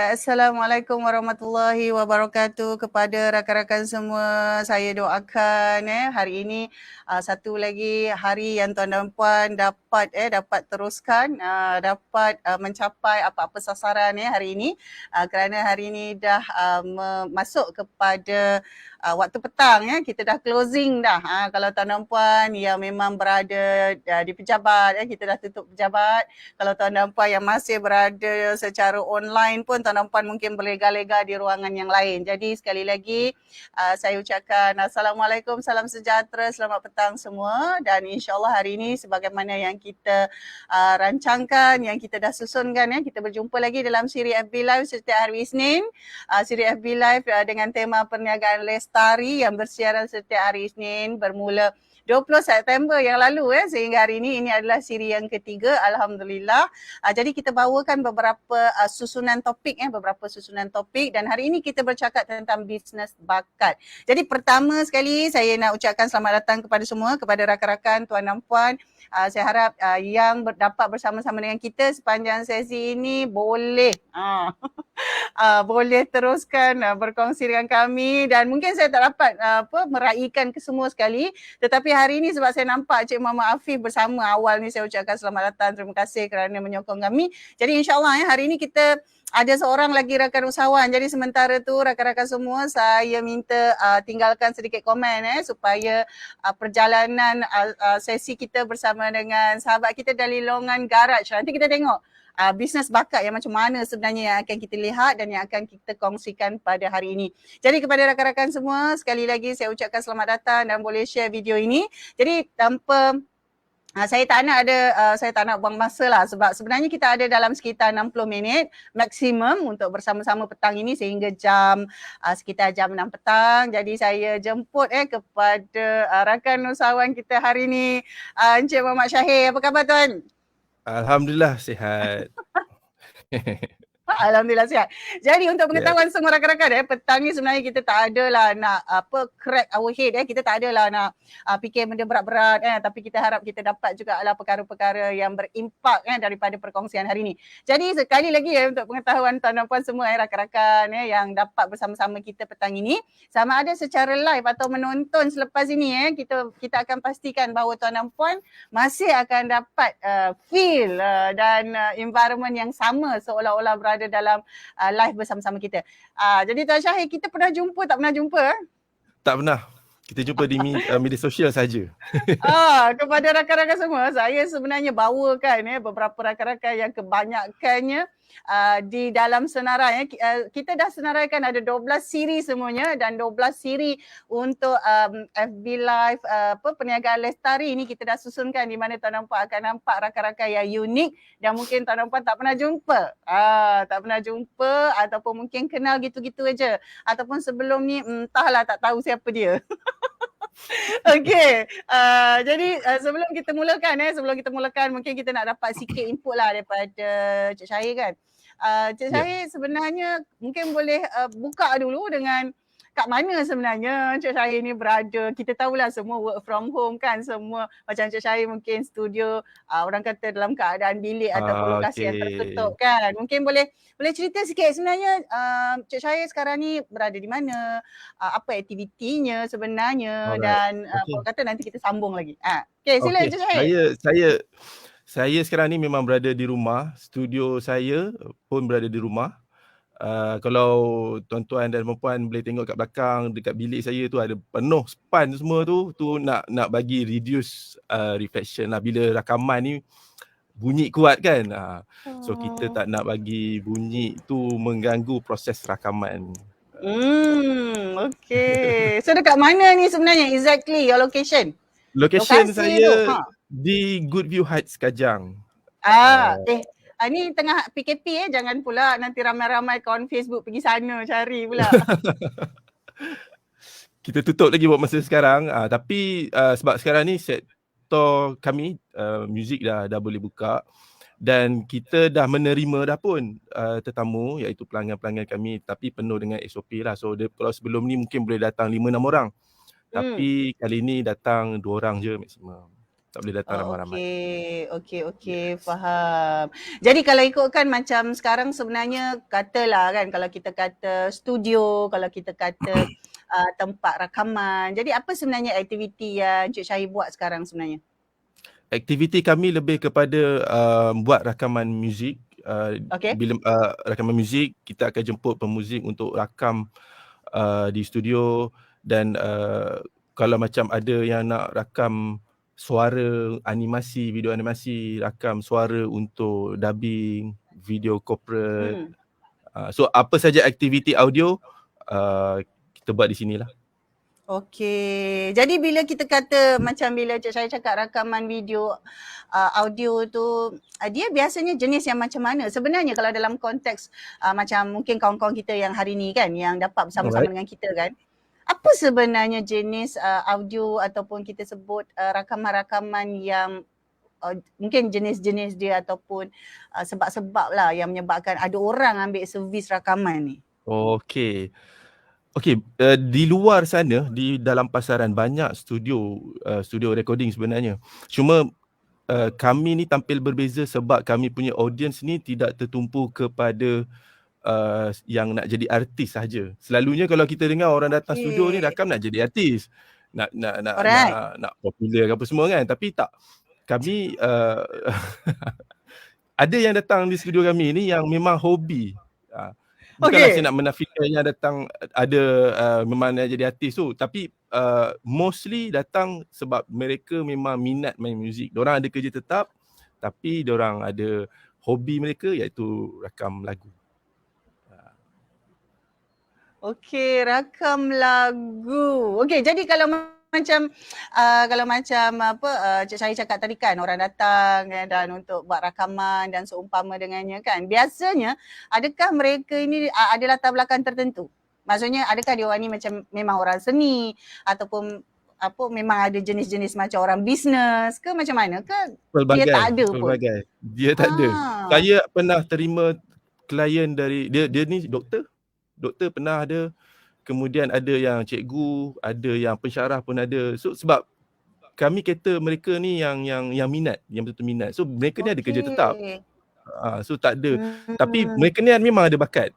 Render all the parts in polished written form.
Baik, Assalamualaikum warahmatullahi wabarakatuh kepada rakan-rakan semua. Saya doakan hari ini satu lagi hari yang tuan dan puan dapat teruskan, dapat mencapai apa-apa sasaran hari ini, kerana hari ini dah masuk kepada waktu petang kita dah closing dah. Kalau tuan dan puan yang memang berada di pejabat kita dah tutup pejabat. Kalau tuan dan puan yang masih berada secara online pun tuan dan puan mungkin berlega-lega di ruangan yang lain. Jadi sekali lagi saya ucapkan Assalamualaikum, salam sejahtera, selamat petang semua, dan insyaAllah hari ini sebagaimana yang kita rancangkan, yang kita dah susunkan kita berjumpa lagi dalam siri FB Live setiap hari Isnin. Siri FB Live dengan tema perniagaan lestari yang bersiaran setiap hari Isnin bermula 20 September yang lalu sehingga hari ini adalah siri yang ketiga, alhamdulillah. Jadi kita bawakan beberapa susunan topik dan hari ini kita bercakap tentang bisnes bakat. Jadi pertama sekali saya nak ucapkan selamat datang kepada semua, kepada rakan-rakan, tuan dan puan. Saya harap yang dapat bersama-sama dengan kita sepanjang sesi ini boleh boleh teruskan berkongsi dengan kami, dan mungkin saya tak dapat meraihkan ke semua sekali, tetapi hari ini sebab saya nampak Cik Muhammad Afif bersama awal ni, saya ucapkan selamat datang, terima kasih kerana menyokong kami. Jadi insyaAllah hari ini kita ada seorang lagi rakan usahawan. Jadi sementara tu rakan-rakan semua saya minta tinggalkan sedikit komen supaya perjalanan sesi kita bersama dengan sahabat kita dari Longan Garage. Nanti kita tengok bisnes bakat yang macam mana sebenarnya yang akan kita lihat dan yang akan kita kongsikan pada hari ini. Jadi kepada rakan-rakan semua, sekali lagi saya ucapkan selamat datang dan boleh share video ini. Jadi tanpa saya tak nak buang masa lah, sebab sebenarnya kita ada dalam sekitar 60 minit maksimum untuk bersama-sama petang ini sehingga sekitar jam 6 petang. Jadi saya jemput kepada rakan usahawan kita hari ini, Encik Muhammad Syahir. Apa khabar tuan? Alhamdulillah sihat. Alhamdulillah sihat. Jadi untuk pengetahuan semua rakan-rakan petang ni sebenarnya kita tak adalah nak crack our head kita tak adalah nak fikir benda berat-berat tapi kita harap kita dapat juga lah perkara-perkara yang berimpak daripada perkongsian hari ni. Jadi sekali lagi untuk pengetahuan tuan dan puan semua rakan-rakan yang dapat bersama-sama kita petang ini, sama ada secara live atau menonton selepas ini kita akan pastikan bahawa tuan dan puan masih akan dapat feel dan environment yang sama seolah-olah berada dalam live bersama-sama kita. Jadi Tuan Syahir, kita pernah jumpa tak pernah jumpa? Tak pernah. Kita jumpa di media sosial saja. Kepada rakan-rakan semua, saya sebenarnya bawakan beberapa rakan-rakan yang kebanyakannya di dalam senarai. Kita dah senaraikan ada 12 siri semuanya, dan 12 siri untuk FB Live perniagaan lestari ini kita dah susunkan, di mana tuan dan puan akan nampak rakan-rakan yang unik dan mungkin tuan dan puan tak pernah jumpa ataupun mungkin kenal gitu-gitu aja, ataupun sebelum ni entahlah tak tahu siapa dia. Okey, jadi sebelum kita mulakan mungkin kita nak dapat sikit input lah daripada Cik Syahir kan. Cik Syahir sebenarnya mungkin boleh buka dulu dengan kat mana sebenarnya Cik Syahir ni berada. Kita tahulah semua work from home kan, semua macam Cik Syahir mungkin studio orang kata dalam keadaan bilik ataupun lokasi yang tertutup kan. Mungkin boleh cerita sikit sebenarnya Cik Syahir sekarang ni berada di mana, apa aktivitinya sebenarnya, dan apa kata nanti kita sambung lagi. Okey, sila Cik Syahir. Saya sekarang ni memang berada di rumah. Studio saya pun berada di rumah. Kalau tuan-tuan dan puan boleh tengok kat belakang dekat bilik saya tu ada penuh span semua tu nak bagi reduce reflection lah bila rakaman ni bunyi kuat kan. So kita tak nak bagi bunyi tu mengganggu proses rakaman. Okay. So dekat mana ni sebenarnya exactly your location? Location saya di Goodview Heights, Kajang. Ni tengah PKP jangan pula nanti ramai-ramai kawan Facebook pergi sana cari pula. Kita tutup lagi buat masa sekarang, tapi sebab sekarang ni sektor kami muzik dah boleh buka, dan kita dah menerima dah pun tetamu iaitu pelanggan-pelanggan kami, tapi penuh dengan SOP lah. So kalau sebelum ni mungkin boleh datang 5-6 orang, tapi kali ni datang 2 orang je maksimum. Tak boleh datang Oh, ramai-ramai. okey, Yes. faham. Jadi kalau ikutkan macam sekarang sebenarnya katalah kan, kalau kita kata studio, kalau kita kata tempat rakaman. Jadi apa sebenarnya aktiviti yang Cik Syahir buat sekarang sebenarnya? Aktiviti kami lebih kepada buat rakaman muzik. Okey. Bila rakaman muzik, kita akan jemput pemuzik untuk rakam di studio, dan kalau macam ada yang nak rakam suara animasi, video animasi, rakam suara untuk dubbing, video corporate. Hmm. So apa saja aktiviti audio kita buat di sinilah. Okey. Jadi bila kita kata macam bila Cik Syahir cakap rakaman video audio tu, dia biasanya jenis yang macam mana? Sebenarnya kalau dalam konteks macam mungkin kawan-kawan kita yang hari ni kan, yang dapat bersama-sama Alright. dengan kita kan, apa sebenarnya jenis audio ataupun kita sebut rakaman-rakaman yang mungkin jenis-jenis dia ataupun sebab-sebab lah yang menyebabkan ada orang ambil servis rakaman ni? Okey. Okey, di luar sana, di dalam pasaran banyak studio recording sebenarnya. Cuma kami ni tampil berbeza sebab kami punya audience ni tidak tertumpu kepada yang nak jadi artis sahaja. Selalunya kalau kita dengar orang datang studio ni Okey. rakam nak jadi artis. Alright. Nak popular ke apa semua kan. Tapi tak. Kami ada yang datang di studio kami ni yang memang hobi. Bukanlah saya Okey. nak menafikan yang datang ada memang nak jadi artis tu, tapi mostly datang sebab mereka memang minat main muzik. Diorang ada kerja tetap, tapi diorang ada hobi mereka iaitu rakam lagu. Okey, rakam lagu. Okey, jadi kalau macam apa Cik Syahir cakap tadi kan, orang datang dan untuk buat rakaman dan seumpama dengannya kan. Biasanya adakah mereka ini ada latar belakang tertentu? Maksudnya adakah dia orang ni macam memang orang seni ataupun apa memang ada jenis-jenis macam orang bisnes ke macam mana ke? Dia tak ada pun. Pelbagai. Dia tak ada. Saya pernah terima klien dari dia ni doktor pernah ada, kemudian ada yang cikgu, ada yang pensyarah pun ada. So sebab kami kata mereka ni yang minat, yang betul-betul minat. So mereka ni ada kerja tetap. Okey. So tak ada. Tapi Hmm. mereka ni memang ada bakat.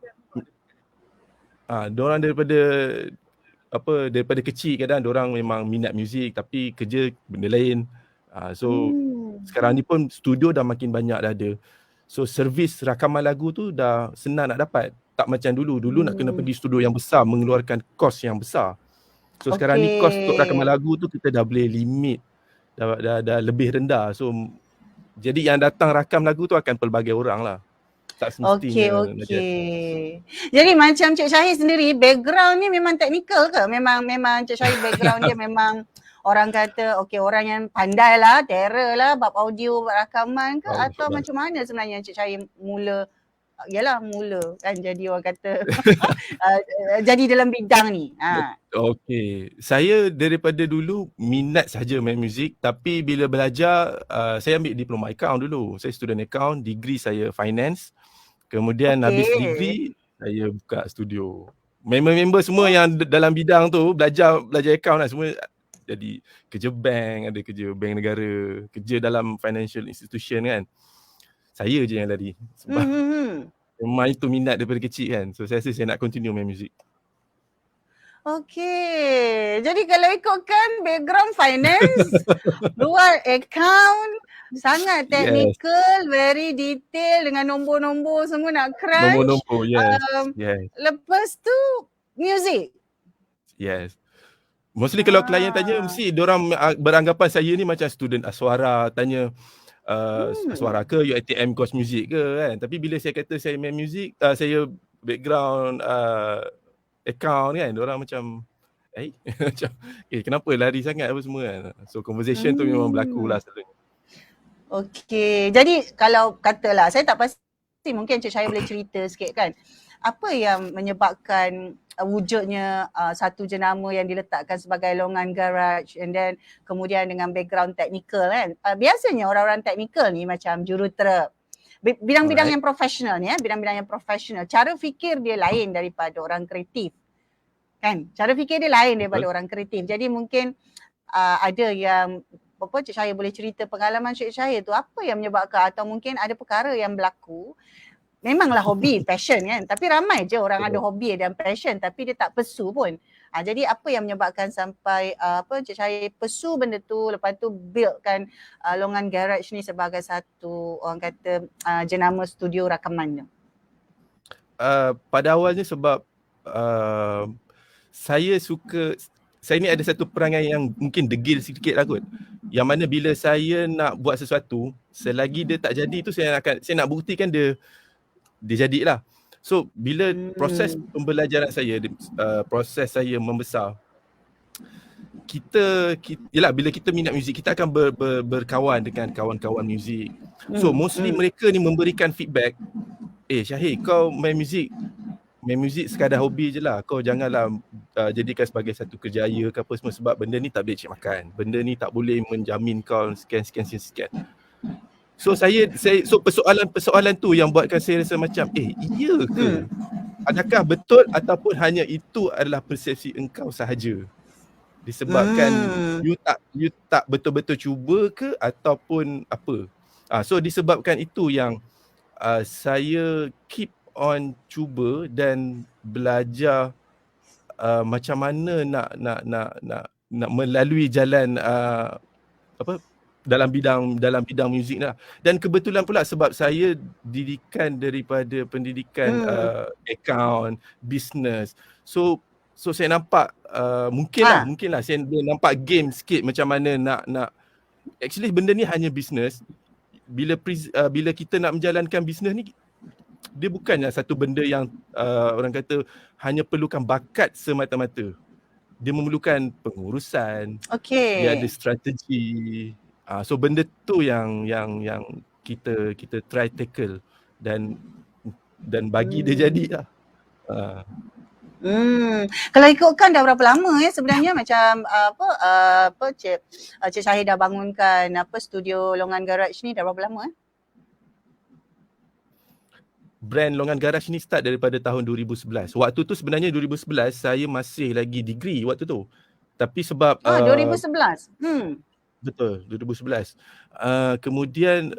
Diorang daripada kecil kadang diorang memang minat muzik tapi kerja benda lain. So sekarang ni pun studio dah makin banyak dah ada. So servis rakaman lagu tu dah senang nak dapat. Tak macam dulu. Dulu nak kena pergi studio yang besar, mengeluarkan kos yang besar. So sekarang ni kos untuk rakaman lagu tu kita dah boleh limit. Dah lebih rendah. So jadi yang datang rakam lagu tu akan pelbagai orang lah. Tak semestinya. Okey. Jadi macam Cik Syahir sendiri, background ni memang teknikal ke? Memang Cik Syahir background dia memang orang kata okey orang yang pandai lah, terror lah bab audio, bab rakaman ke atau macam mana sebenarnya Cik Syahir mula kan jadi orang kata jadi dalam bidang ni. Okey. Saya daripada dulu minat saja main muzik, tapi bila belajar saya ambil diploma account dulu. Saya student account, degree saya finance. Kemudian habis degree saya buka studio. Member-member semua yang dalam bidang tu belajar account lah, semua jadi kerja bank, ada kerja bank negara, kerja dalam financial institution kan. Saya je yang lari sebab memang itu minat daripada kecil kan. So saya rasa saya nak continue main muzik. Okey. Jadi kalau ikutkan background finance, luar account, sangat technical, very detail dengan nombor-nombor semua nak crunch. Nombor-nombor, yes. Lepas tu music. Yes. Mostly kalau klien tanya, mesti diorang beranggapan saya ni macam student Aswara, tanya Aswara ke UiTM course music ke kan. Tapi bila saya kata saya main music, saya background account kan, diorang macam macam kenapa lari sangat apa semua kan. So conversation tu memang berlaku lah selalunya. Okey, jadi kalau katalah, saya tak pasti mungkin Cik Syahir boleh cerita sikit kan. Apa yang menyebabkan wujudnya satu jenama yang diletakkan sebagai longan garage and then kemudian dengan background teknikal kan. Biasanya orang-orang teknikal ni macam jurutera, bidang-bidang yang profesional ni bidang-bidang yang profesional, cara fikir dia lain daripada orang kreatif. Kan? Cara fikir dia lain daripada orang kreatif. Jadi mungkin ada yang apa Cik Syahir boleh cerita pengalaman Cik Syahir tu, apa yang menyebabkan atau mungkin ada perkara yang berlaku. Memanglah hobi, passion kan. Tapi ramai je orang ada hobi dan passion tapi dia tak pursue pun. Jadi apa yang menyebabkan sampai Cik Syahir pursue benda tu, lepas tu buildkan Longan Garage ni sebagai satu orang kata jenama studio rakaman tu? Pada awalnya sebab saya ni ada satu perangai yang mungkin degil sedikit lah kot. Yang mana bila saya nak buat sesuatu, selagi dia tak jadi tu saya nak buktikan dia jadilah. So bila proses pembelajaran saya, proses saya membesar, bila kita minat muzik, kita akan berkawan dengan kawan-kawan muzik. So mostly mereka ni memberikan feedback, Syahir, kau main muzik sekadar hobi je lah. Kau janganlah jadikan sebagai satu kerjaya ke apa semua, sebab benda ni tak boleh cik makan. Benda ni tak boleh menjamin kau sekian. So so persoalan tu yang buatkan saya rasa macam iya ke? Adakah betul ataupun hanya itu adalah persepsi engkau sahaja? Disebabkan you tak betul-betul cuba ke ataupun apa? So disebabkan itu yang saya keep on cuba dan belajar macam mana nak melalui jalan dalam bidang muzik lah. Dan kebetulan pula sebab saya didikan daripada pendidikan account, business. So saya nampak mungkinlah saya nampak game sikit macam mana nak actually benda ni hanya business. Bila kita nak menjalankan business ni, dia bukannya satu benda yang orang kata hanya perlukan bakat semata-mata. Dia memerlukan pengurusan. Dia ada strategi. So benda tu yang kita try tackle dan bagi dia jadilah. Kalau ikutkan dah berapa lama sebenarnya macam Cik Syahir dah bangunkan studio Longan Garage ni dah berapa lama? Brand Longan Garage ni start daripada tahun 2011. Waktu tu sebenarnya 2011 saya masih lagi degree waktu tu. Tapi sebab 2011. Betul, 2011. Kemudian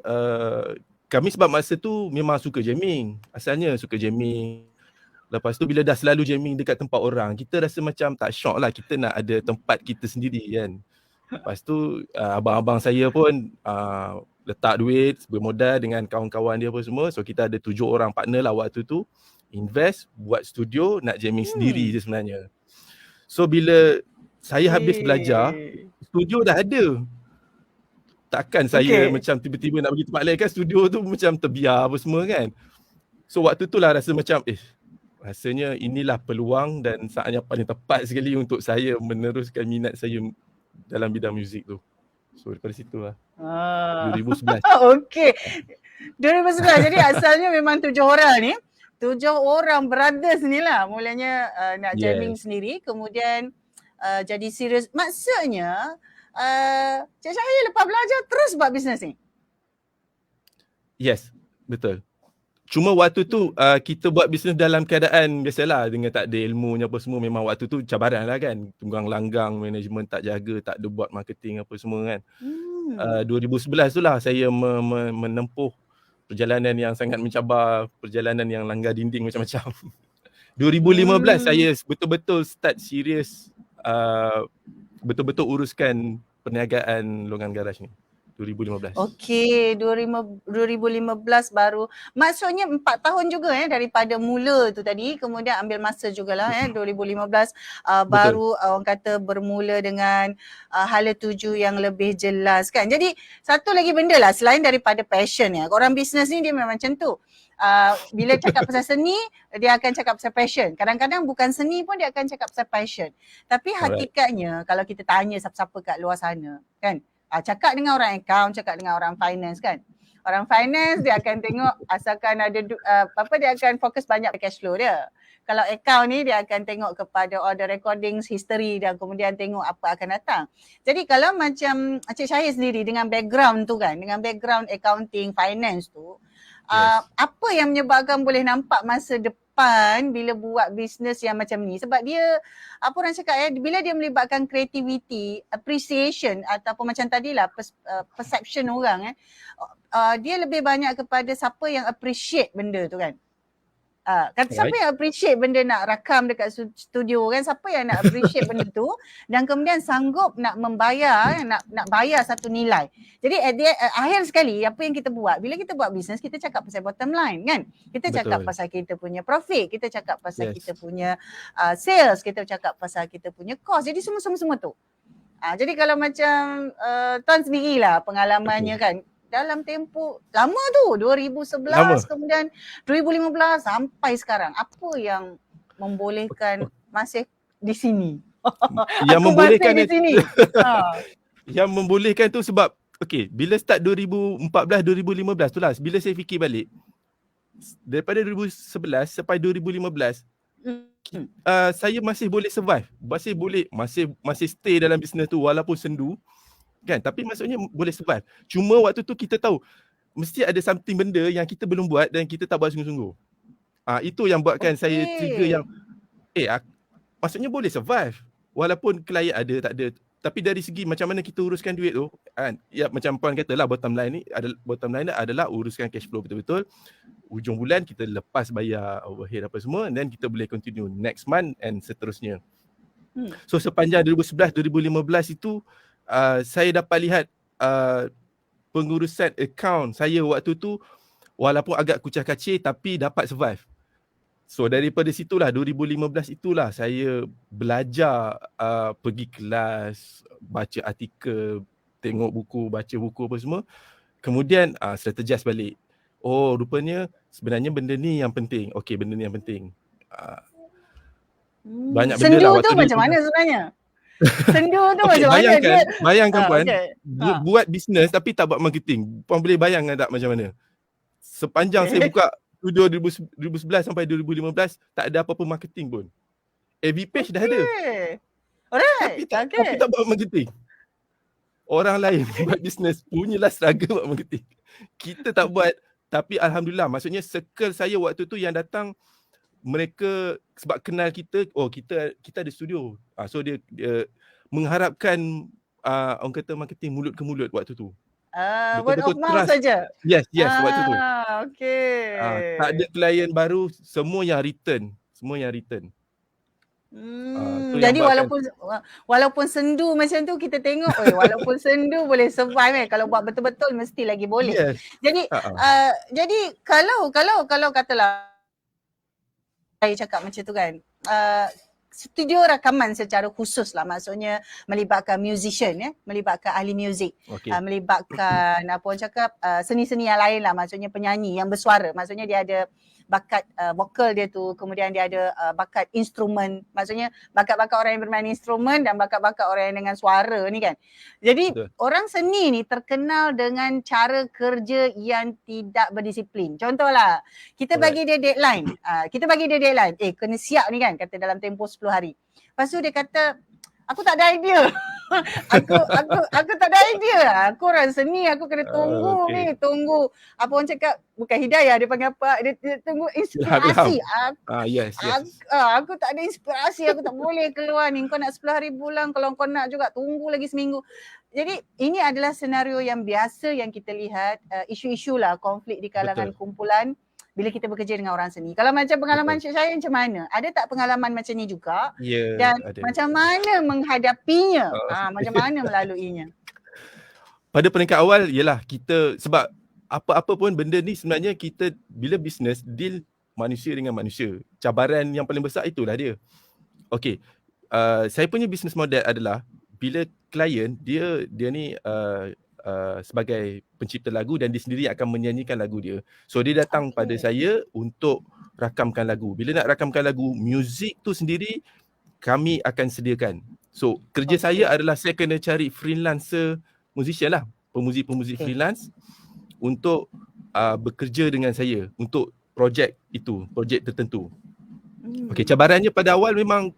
kami sebab masa tu memang suka jamming. Asalnya suka jamming. Lepas tu bila dah selalu jamming dekat tempat orang, kita rasa macam tak syok lah, kita nak ada tempat kita sendiri kan. Lepas tu abang-abang saya pun letak duit, bermodal dengan kawan-kawan dia apa semua. So kita ada 7 orang partner lah waktu tu. Invest, buat studio, nak jamming sendiri je sebenarnya. So bila saya habis belajar, studio dah ada. Takkan saya macam tiba-tiba nak pergi tempat lain kan, studio tu macam terbiar apa semua kan. So waktu tu lah rasa macam rasanya inilah peluang dan saat yang paling tepat sekali untuk saya meneruskan minat saya dalam bidang muzik tu. So daripada situ lah. 2011. Okey. 2011. Jadi asalnya memang 7 orang ni. 7 orang brothers ni lah mulanya nak jamming sendiri. Kemudian jadi serius. Maksudnya Cik Syahir lepas belajar terus buat bisnes ni? Yes, betul. Cuma waktu tu kita buat bisnes dalam keadaan biasalah, dengan tak ada ilmunya apa semua. Memang waktu tu cabaran lah kan. Tunggang langgang, management tak jaga, tak ada buat marketing apa semua kan. 2011 tu lah saya menempuh perjalanan yang sangat mencabar, perjalanan yang langgar dinding macam-macam. 2015 saya betul-betul start serius betul-betul uruskan perniagaan Longan Garage ni. 2015. Okey, 2015 baru. Maksudnya 4 tahun juga daripada mula tu tadi, kemudian ambil masa jugalah 2015 baru orang kata bermula dengan hala tuju yang lebih jelas kan. Jadi satu lagi benda lah selain daripada passion orang bisnes ni dia memang macam tu. Bila cakap pasal seni, dia akan cakap pasal passion. Kadang-kadang bukan seni pun dia akan cakap pasal passion. Tapi hakikatnya kalau kita tanya siapa-siapa kat luar sana kan, cakap dengan orang account, cakap dengan orang finance kan. Orang finance dia akan tengok asalkan ada dia akan fokus banyak cash flow dia. Kalau account ni dia akan tengok kepada order recordings, history dan kemudian tengok apa akan datang. Jadi kalau macam Cik Syahir sendiri dengan background tu kan, dengan background accounting, finance tu, apa yang menyebabkan boleh nampak masa depan depan bila buat bisnes yang macam ni, sebab dia apa orang cakap bila dia melibatkan creativity, appreciation ataupun macam tadilah perception orang dia lebih banyak kepada siapa yang appreciate benda tu kan. Siapa yang appreciate benda nak rakam dekat studio kan, siapa yang nak appreciate benda tu dan kemudian sanggup nak membayar, nak bayar satu nilai. Jadi akhir sekali apa yang kita buat, bila kita buat bisnes, kita cakap pasal bottom line kan. Kita cakap pasal kita punya profit, kita cakap pasal kita punya sales, kita cakap pasal kita punya cost. Jadi semua tu. Jadi kalau macam Tuan sendirilah pengalamannya kan, dalam tempoh lama tu 2011 kemudian 2015 sampai sekarang, apa yang membolehkan masih di sini? Yang membolehkan di sini. Yang membolehkan tu sebab bila start 2014 2015 tu lah, bila saya fikir balik daripada 2011 sampai 2015 saya masih boleh survive, masih stay dalam bisnes tu walaupun sendu kan, tapi maksudnya boleh survive. Cuma waktu tu kita tahu mesti ada something benda yang kita belum buat dan kita tak buat sungguh-sungguh. Itu yang buatkan saya trigger yang maksudnya boleh survive walaupun klien ada tak ada, tapi dari segi macam mana kita uruskan duit tu kan, ya macam puan katalah bottom line adalah uruskan cash flow betul-betul. Hujung bulan kita lepas bayar overhead apa semua, and then kita boleh continue next month and seterusnya. So sepanjang 2011 2015 itu saya dapat lihat pengurusan akaun saya waktu tu walaupun agak kucah-kacir tapi dapat survive. So daripada situlah 2015 itulah saya belajar pergi kelas, baca artikel, tengok buku, baca buku apa semua. Kemudian strategize balik. Oh rupanya sebenarnya benda ni yang penting. Okey, benda ni yang penting. Banyak benda lah waktu tu macam mana sebenarnya? Sendu tu macam bayangkan, mana? Bayangkan puan, buat bisnes tapi tak buat marketing. Puan boleh bayangkan tak macam mana? Sepanjang saya buka studio 2011 sampai 2015 tak ada apa-apa marketing pun. AV page dah ada. Alright. Tapi tak buat marketing. Orang lain buat bisnes punyalah struggle buat marketing. Kita tak buat, tapi alhamdulillah, maksudnya circle saya waktu tu yang datang mereka sebab kenal kita, kita ada studio. So dia mengharapkan orang kata marketing mulut ke mulut waktu tu. Word of mouth saja. Yes, waktu tu. Okay. Tak ada klien baru, semua yang return. Jadi walaupun sendu macam tu kita tengok, walaupun sendu boleh survive kalau buat betul-betul mesti lagi boleh. Yes. Jadi kalau katalah saya cakap macam tu kan, studio rakaman secara khusus lah, maksudnya melibatkan musician melibatkan ahli muzik, melibatkan apa orang cakap seni-seni yang lain lah, maksudnya penyanyi yang bersuara, maksudnya dia ada bakat vokal dia tu, kemudian dia ada bakat instrumen, maksudnya bakat-bakat orang yang bermain instrumen dan bakat-bakat orang yang dengan suara ni kan. Jadi orang seni ni terkenal dengan cara kerja yang tidak berdisiplin. Contohlah, kita bagi dia deadline, kena siap ni kan, kata dalam tempoh 10 hari. Lepas tu dia kata, aku tak ada idea. aku tak ada idea. Aku orang seni, aku kena tunggu tunggu apa orang cakap, bukan hidayah dia panggil apa, dia tunggu inspirasi. Aku tak ada inspirasi, aku tak boleh keluar ni. Kau nak 10 hari bulan, kalau kau nak juga tunggu lagi seminggu. Jadi ini adalah senario yang biasa yang kita lihat, isu-isu lah, konflik di kalangan kumpulan bila kita bekerja dengan orang seni. Kalau macam pengalaman Cik Syahir macam mana? Ada tak pengalaman macam ni juga? Dan ada. Macam mana menghadapinya? Macam mana melaluinya? Pada peringkat awal ialah kita, sebab apa-apa pun benda ni sebenarnya kita bila bisnes deal manusia dengan manusia. Cabaran yang paling besar itulah dia. Okey. Saya punya bisnes model adalah bila klien dia ni sebagai pencipta lagu dan dia sendiri akan menyanyikan lagu dia. So dia datang pada saya untuk rakamkan lagu. Bila nak rakamkan lagu, muzik tu sendiri kami akan sediakan. So kerja saya adalah saya kena cari freelancer musician lah, pemuzik-pemuzik freelance untuk bekerja dengan saya untuk projek itu, projek tertentu. Okey, cabarannya pada awal memang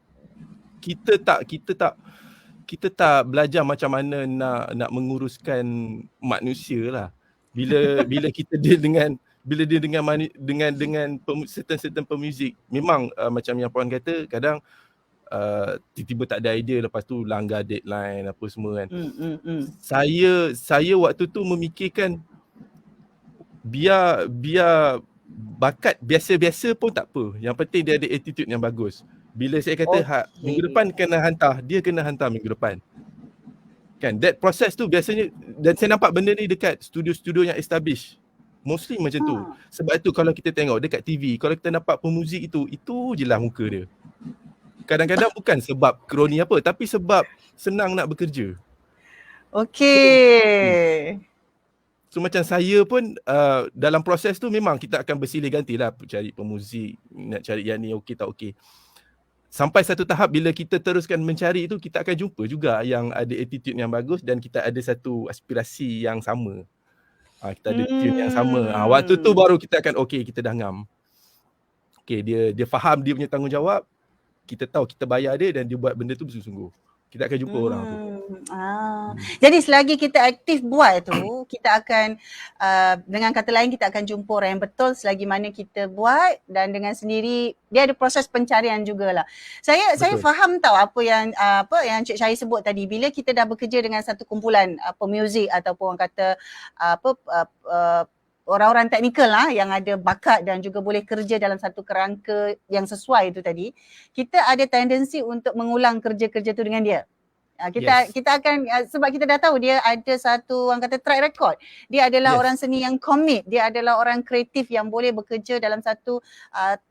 kita tak belajar macam mana nak menguruskan manusia lah. Bila kita deal dengan bila dia dengan certain pemuzik, memang macam yang puan kata, kadang tiba-tiba tak ada idea, lepas tu langgar deadline apa semua kan. Saya waktu tu memikirkan biar bakat biasa-biasa pun tak apa. Yang penting dia ada attitude yang bagus. Bila saya kata minggu depan kena hantar, dia kena hantar minggu depan. Kan, that process tu biasanya, dan saya nampak benda ni dekat studio-studio yang established. Mostly macam tu. Sebab tu kalau kita tengok dekat TV, kalau kita nampak pemuzik itu je lah muka dia. Kadang-kadang bukan sebab kroni apa, tapi sebab senang nak bekerja. Okey. So macam saya pun dalam proses tu memang kita akan bersilih ganti lah cari pemuzik, nak cari yang ni okey tak okey. Sampai satu tahap bila kita teruskan mencari tu, kita akan jumpa juga yang ada attitude yang bagus dan kita ada satu aspirasi yang sama. Kita ada tune yang sama. Waktu tu baru kita akan kita dah ngam. Dia faham dia punya tanggungjawab. Kita tahu kita bayar dia dan dia buat benda tu bersungguh-sungguh. Kita akan jumpa orang tu. Jadi selagi kita aktif buat tu, kita akan dengan kata lain kita akan jumpa orang yang betul selagi mana kita buat, dan dengan sendiri dia ada proses pencarian jugalah. Saya faham tahu apa yang Encik Syahir sebut tadi, bila kita dah bekerja dengan satu kumpulan pemuzik ataupun orang kata orang-orang teknikal lah yang ada bakat dan juga boleh kerja dalam satu kerangka yang sesuai itu tadi, kita ada tendensi untuk mengulang kerja-kerja tu dengan dia. Kita akan, sebab kita dah tahu dia ada satu orang kata track record. Dia adalah orang seni yang commit, dia adalah orang kreatif yang boleh bekerja dalam satu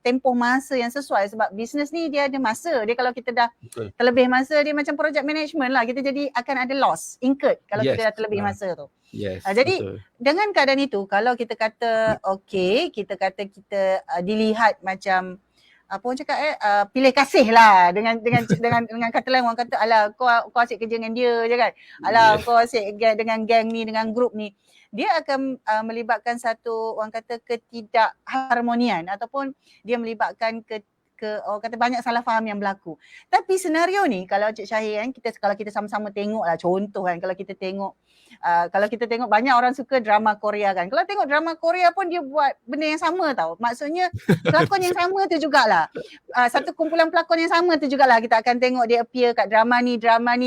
tempoh masa yang sesuai, sebab bisnes ni dia ada masa. Dia kalau kita dah terlebih masa, dia macam project management lah, kita jadi akan ada loss incurred kalau kita dah terlebih masa tu. Jadi dengan keadaan itu, kalau kita kata kita dilihat macam apa orang cakap pilih kasih lah dengan kata lain, orang kata alah kau asyik kerja dengan dia je kan, alah kau asyik dengan geng ni, dengan grup ni. Dia akan melibatkan satu orang kata ketidakharmonian, ataupun dia melibatkan orang kata banyak salah faham yang berlaku. Tapi senario ni kalau Cik Syahir kan, kalau kita sama-sama tengok lah, contoh kan, kalau kita tengok banyak orang suka drama Korea kan. Kalau tengok drama Korea pun dia buat benda yang sama tau. Maksudnya pelakon yang sama tu jugalah. Satu kumpulan pelakon yang sama tu jugalah kita akan tengok dia appear kat drama ni,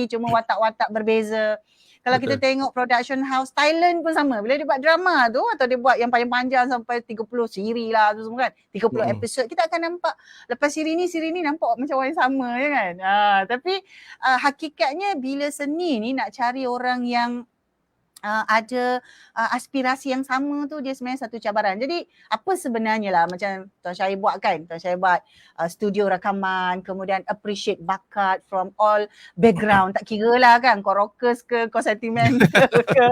cuma watak-watak berbeza. Kalau kita tengok production house Thailand pun sama. Bila dia buat drama tu atau dia buat yang panjang-panjang sampai 30 siri lah tu semua kan, 30 episod, kita akan nampak lepas siri ni nampak macam orang yang sama je kan. Tapi hakikatnya bila seni ni nak cari orang yang ada aspirasi yang sama tu, dia sebenarnya satu cabaran. Jadi apa sebenarnya lah macam Tuan Syahir buat kan, Tuan Syahir buat studio rakaman, kemudian appreciate bakat from all background, tak kira lah kan kau rockers ke, kau sentimental ke,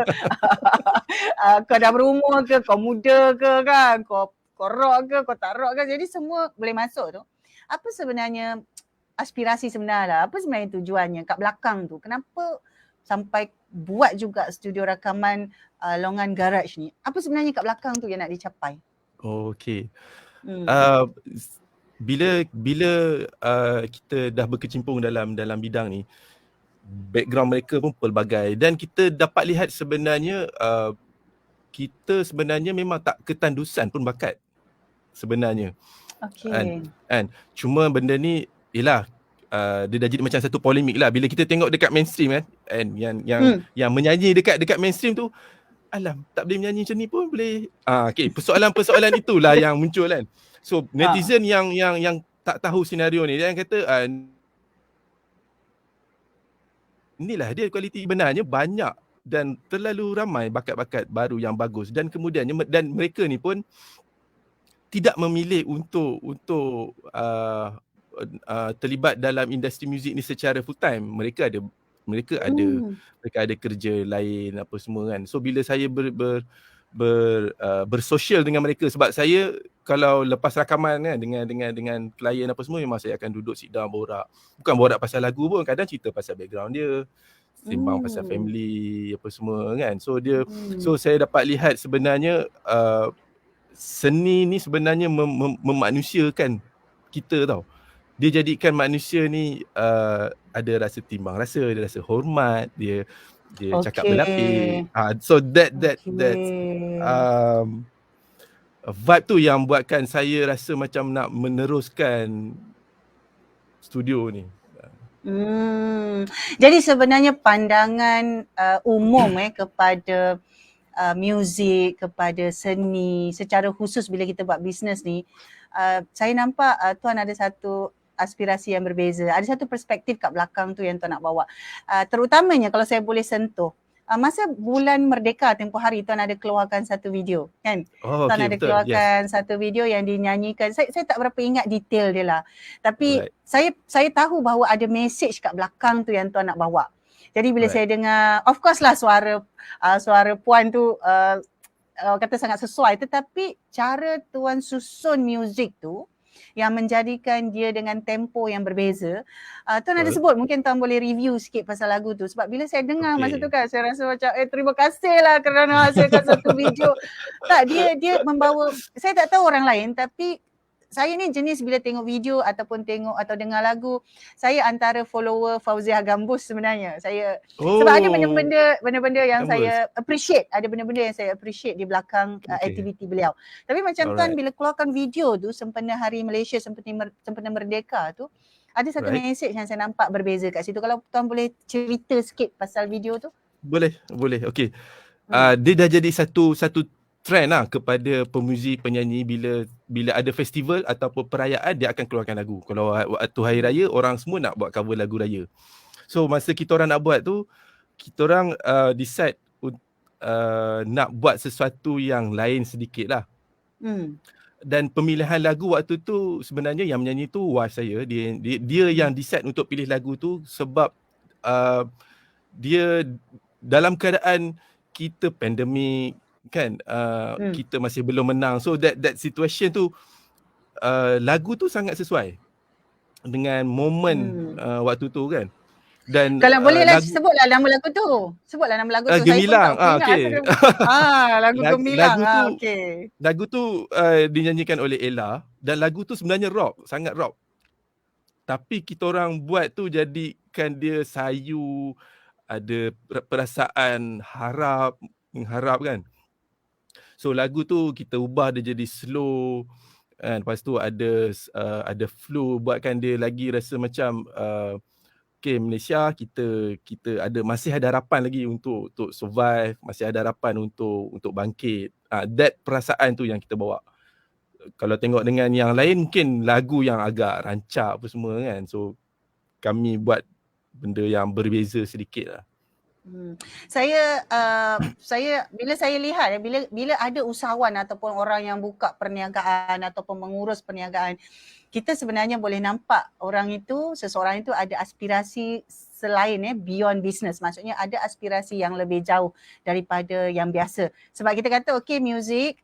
kau dah berumur ke, kau muda ke kan, kau rock ke, kau tak rock ke, jadi semua boleh masuk tu. Apa sebenarnya aspirasi sebenarnya, apa sebenarnya tujuannya kat belakang tu, kenapa sampai buat juga studio rakaman Longan Garage ni? Apa sebenarnya kat belakang tu yang nak dicapai? Bila kita dah berkecimpung dalam bidang ni, background mereka pun pelbagai, dan kita dapat lihat sebenarnya kita sebenarnya memang tak ketandusan pun bakat sebenarnya. Cuma benda ni ialah dia dah jadi macam satu polemik lah bila kita tengok dekat mainstream kan, yang menyanyi dekat mainstream tu, alam tak boleh menyanyi macam ni pun boleh. Persoalan-persoalan itulah yang muncul kan. So netizen yang tak tahu senario ni, dia kata inilah dia kualiti, benarnya banyak dan terlalu ramai bakat-bakat baru yang bagus, dan kemudiannya dan mereka ni pun tidak memilih untuk terlibat dalam industri muzik ni secara full time. Mereka ada kerja lain apa semua kan. So bila saya bersosial dengan mereka, sebab saya kalau lepas rakaman kan dengan klien apa semua, memang saya akan duduk sit down borak. Bukan borak pasal lagu pun, kadang cerita pasal background dia, sembang pasal family apa semua kan. So saya dapat lihat sebenarnya seni ni sebenarnya memanusiakan kita tau. Dia jadikan manusia ni ada rasa timbang rasa, dia rasa hormat, dia cakap berlapik. So that's vibe tu yang buatkan saya rasa macam nak meneruskan studio ni. Jadi sebenarnya pandangan umum kepada muzik, kepada seni secara khusus bila kita buat bisnes ni, saya nampak Tuan ada satu aspirasi yang berbeza. Ada satu perspektif kat belakang tu yang Tuan nak bawa. Terutamanya kalau saya boleh sentuh, masa bulan Merdeka tempoh hari Tuan ada keluarkan satu video kan? Oh, Tuan okay, ada betul. keluarkan satu video yang dinyanyikan. Saya tak berapa ingat detail dia lah. Tapi Right. saya tahu bahawa ada message kat belakang tu yang Tuan nak bawa. Jadi bila Right. saya dengar, of course lah suara puan tu kata sangat sesuai, tetapi cara Tuan susun muzik tu yang menjadikan dia dengan tempo yang berbeza. Tuan ada sebut, mungkin Tuan boleh review sikit pasal lagu tu. Sebab bila saya dengar masa tu kan, saya rasa macam terima kasih lah kerana hasilkan satu video. Tak, dia membawa, saya tak tahu orang lain tapi saya ni jenis bila tengok video ataupun tengok atau dengar lagu, saya antara follower Fauziah Gambus sebenarnya. Sebab ada benda-benda yang Gambus. saya appreciate, ada benda-benda yang saya appreciate di belakang aktiviti beliau. Tapi macam Tuan bila keluarkan video tu sempena Hari Malaysia, sempena Merdeka tu, ada satu message yang saya nampak berbeza kat situ. Kalau Tuan boleh cerita sikit pasal video tu. Boleh. Okey. Dia dah jadi satu trend lah kepada pemuzik, penyanyi bila ada festival ataupun perayaan dia akan keluarkan lagu. Kalau waktu hari raya orang semua nak buat cover lagu raya. So masa kita orang nak buat tu, kita orang decide nak buat sesuatu yang lain sedikit lah. Dan pemilihan lagu waktu tu sebenarnya yang menyanyi tu wife saya. Dia yang decide untuk pilih lagu tu sebab dia dalam keadaan kita pandemik kan, kita masih belum menang. So that situation tu lagu tu sangat sesuai dengan momen waktu tu kan. Dan kalau bolehlah sebutlah nama lagu tu. Sebutlah nama lagu tu. Gemilang. Saya pun tak ingat. Lagu Gemilang. Lagu tu dinyanyikan oleh Ella dan lagu tu sebenarnya rock, sangat rock. Tapi kita orang buat tu jadikan dia sayu, ada perasaan mengharap kan. So lagu tu kita ubah dia jadi slow kan. Lepas tu ada flow buatkan dia lagi rasa macam okay, Malaysia kita masih ada harapan lagi untuk survive, masih ada harapan untuk bangkit. That perasaan tu yang kita bawa. Kalau tengok dengan yang lain mungkin lagu yang agak rancak apa semua kan. So kami buat benda yang berbeza sedikit lah. Saya bila saya lihat bila ada usahawan ataupun orang yang buka perniagaan ataupun mengurus perniagaan, kita sebenarnya boleh nampak seseorang itu ada aspirasi selain beyond business. Maksudnya ada aspirasi yang lebih jauh daripada yang biasa. Sebab kita kata muzik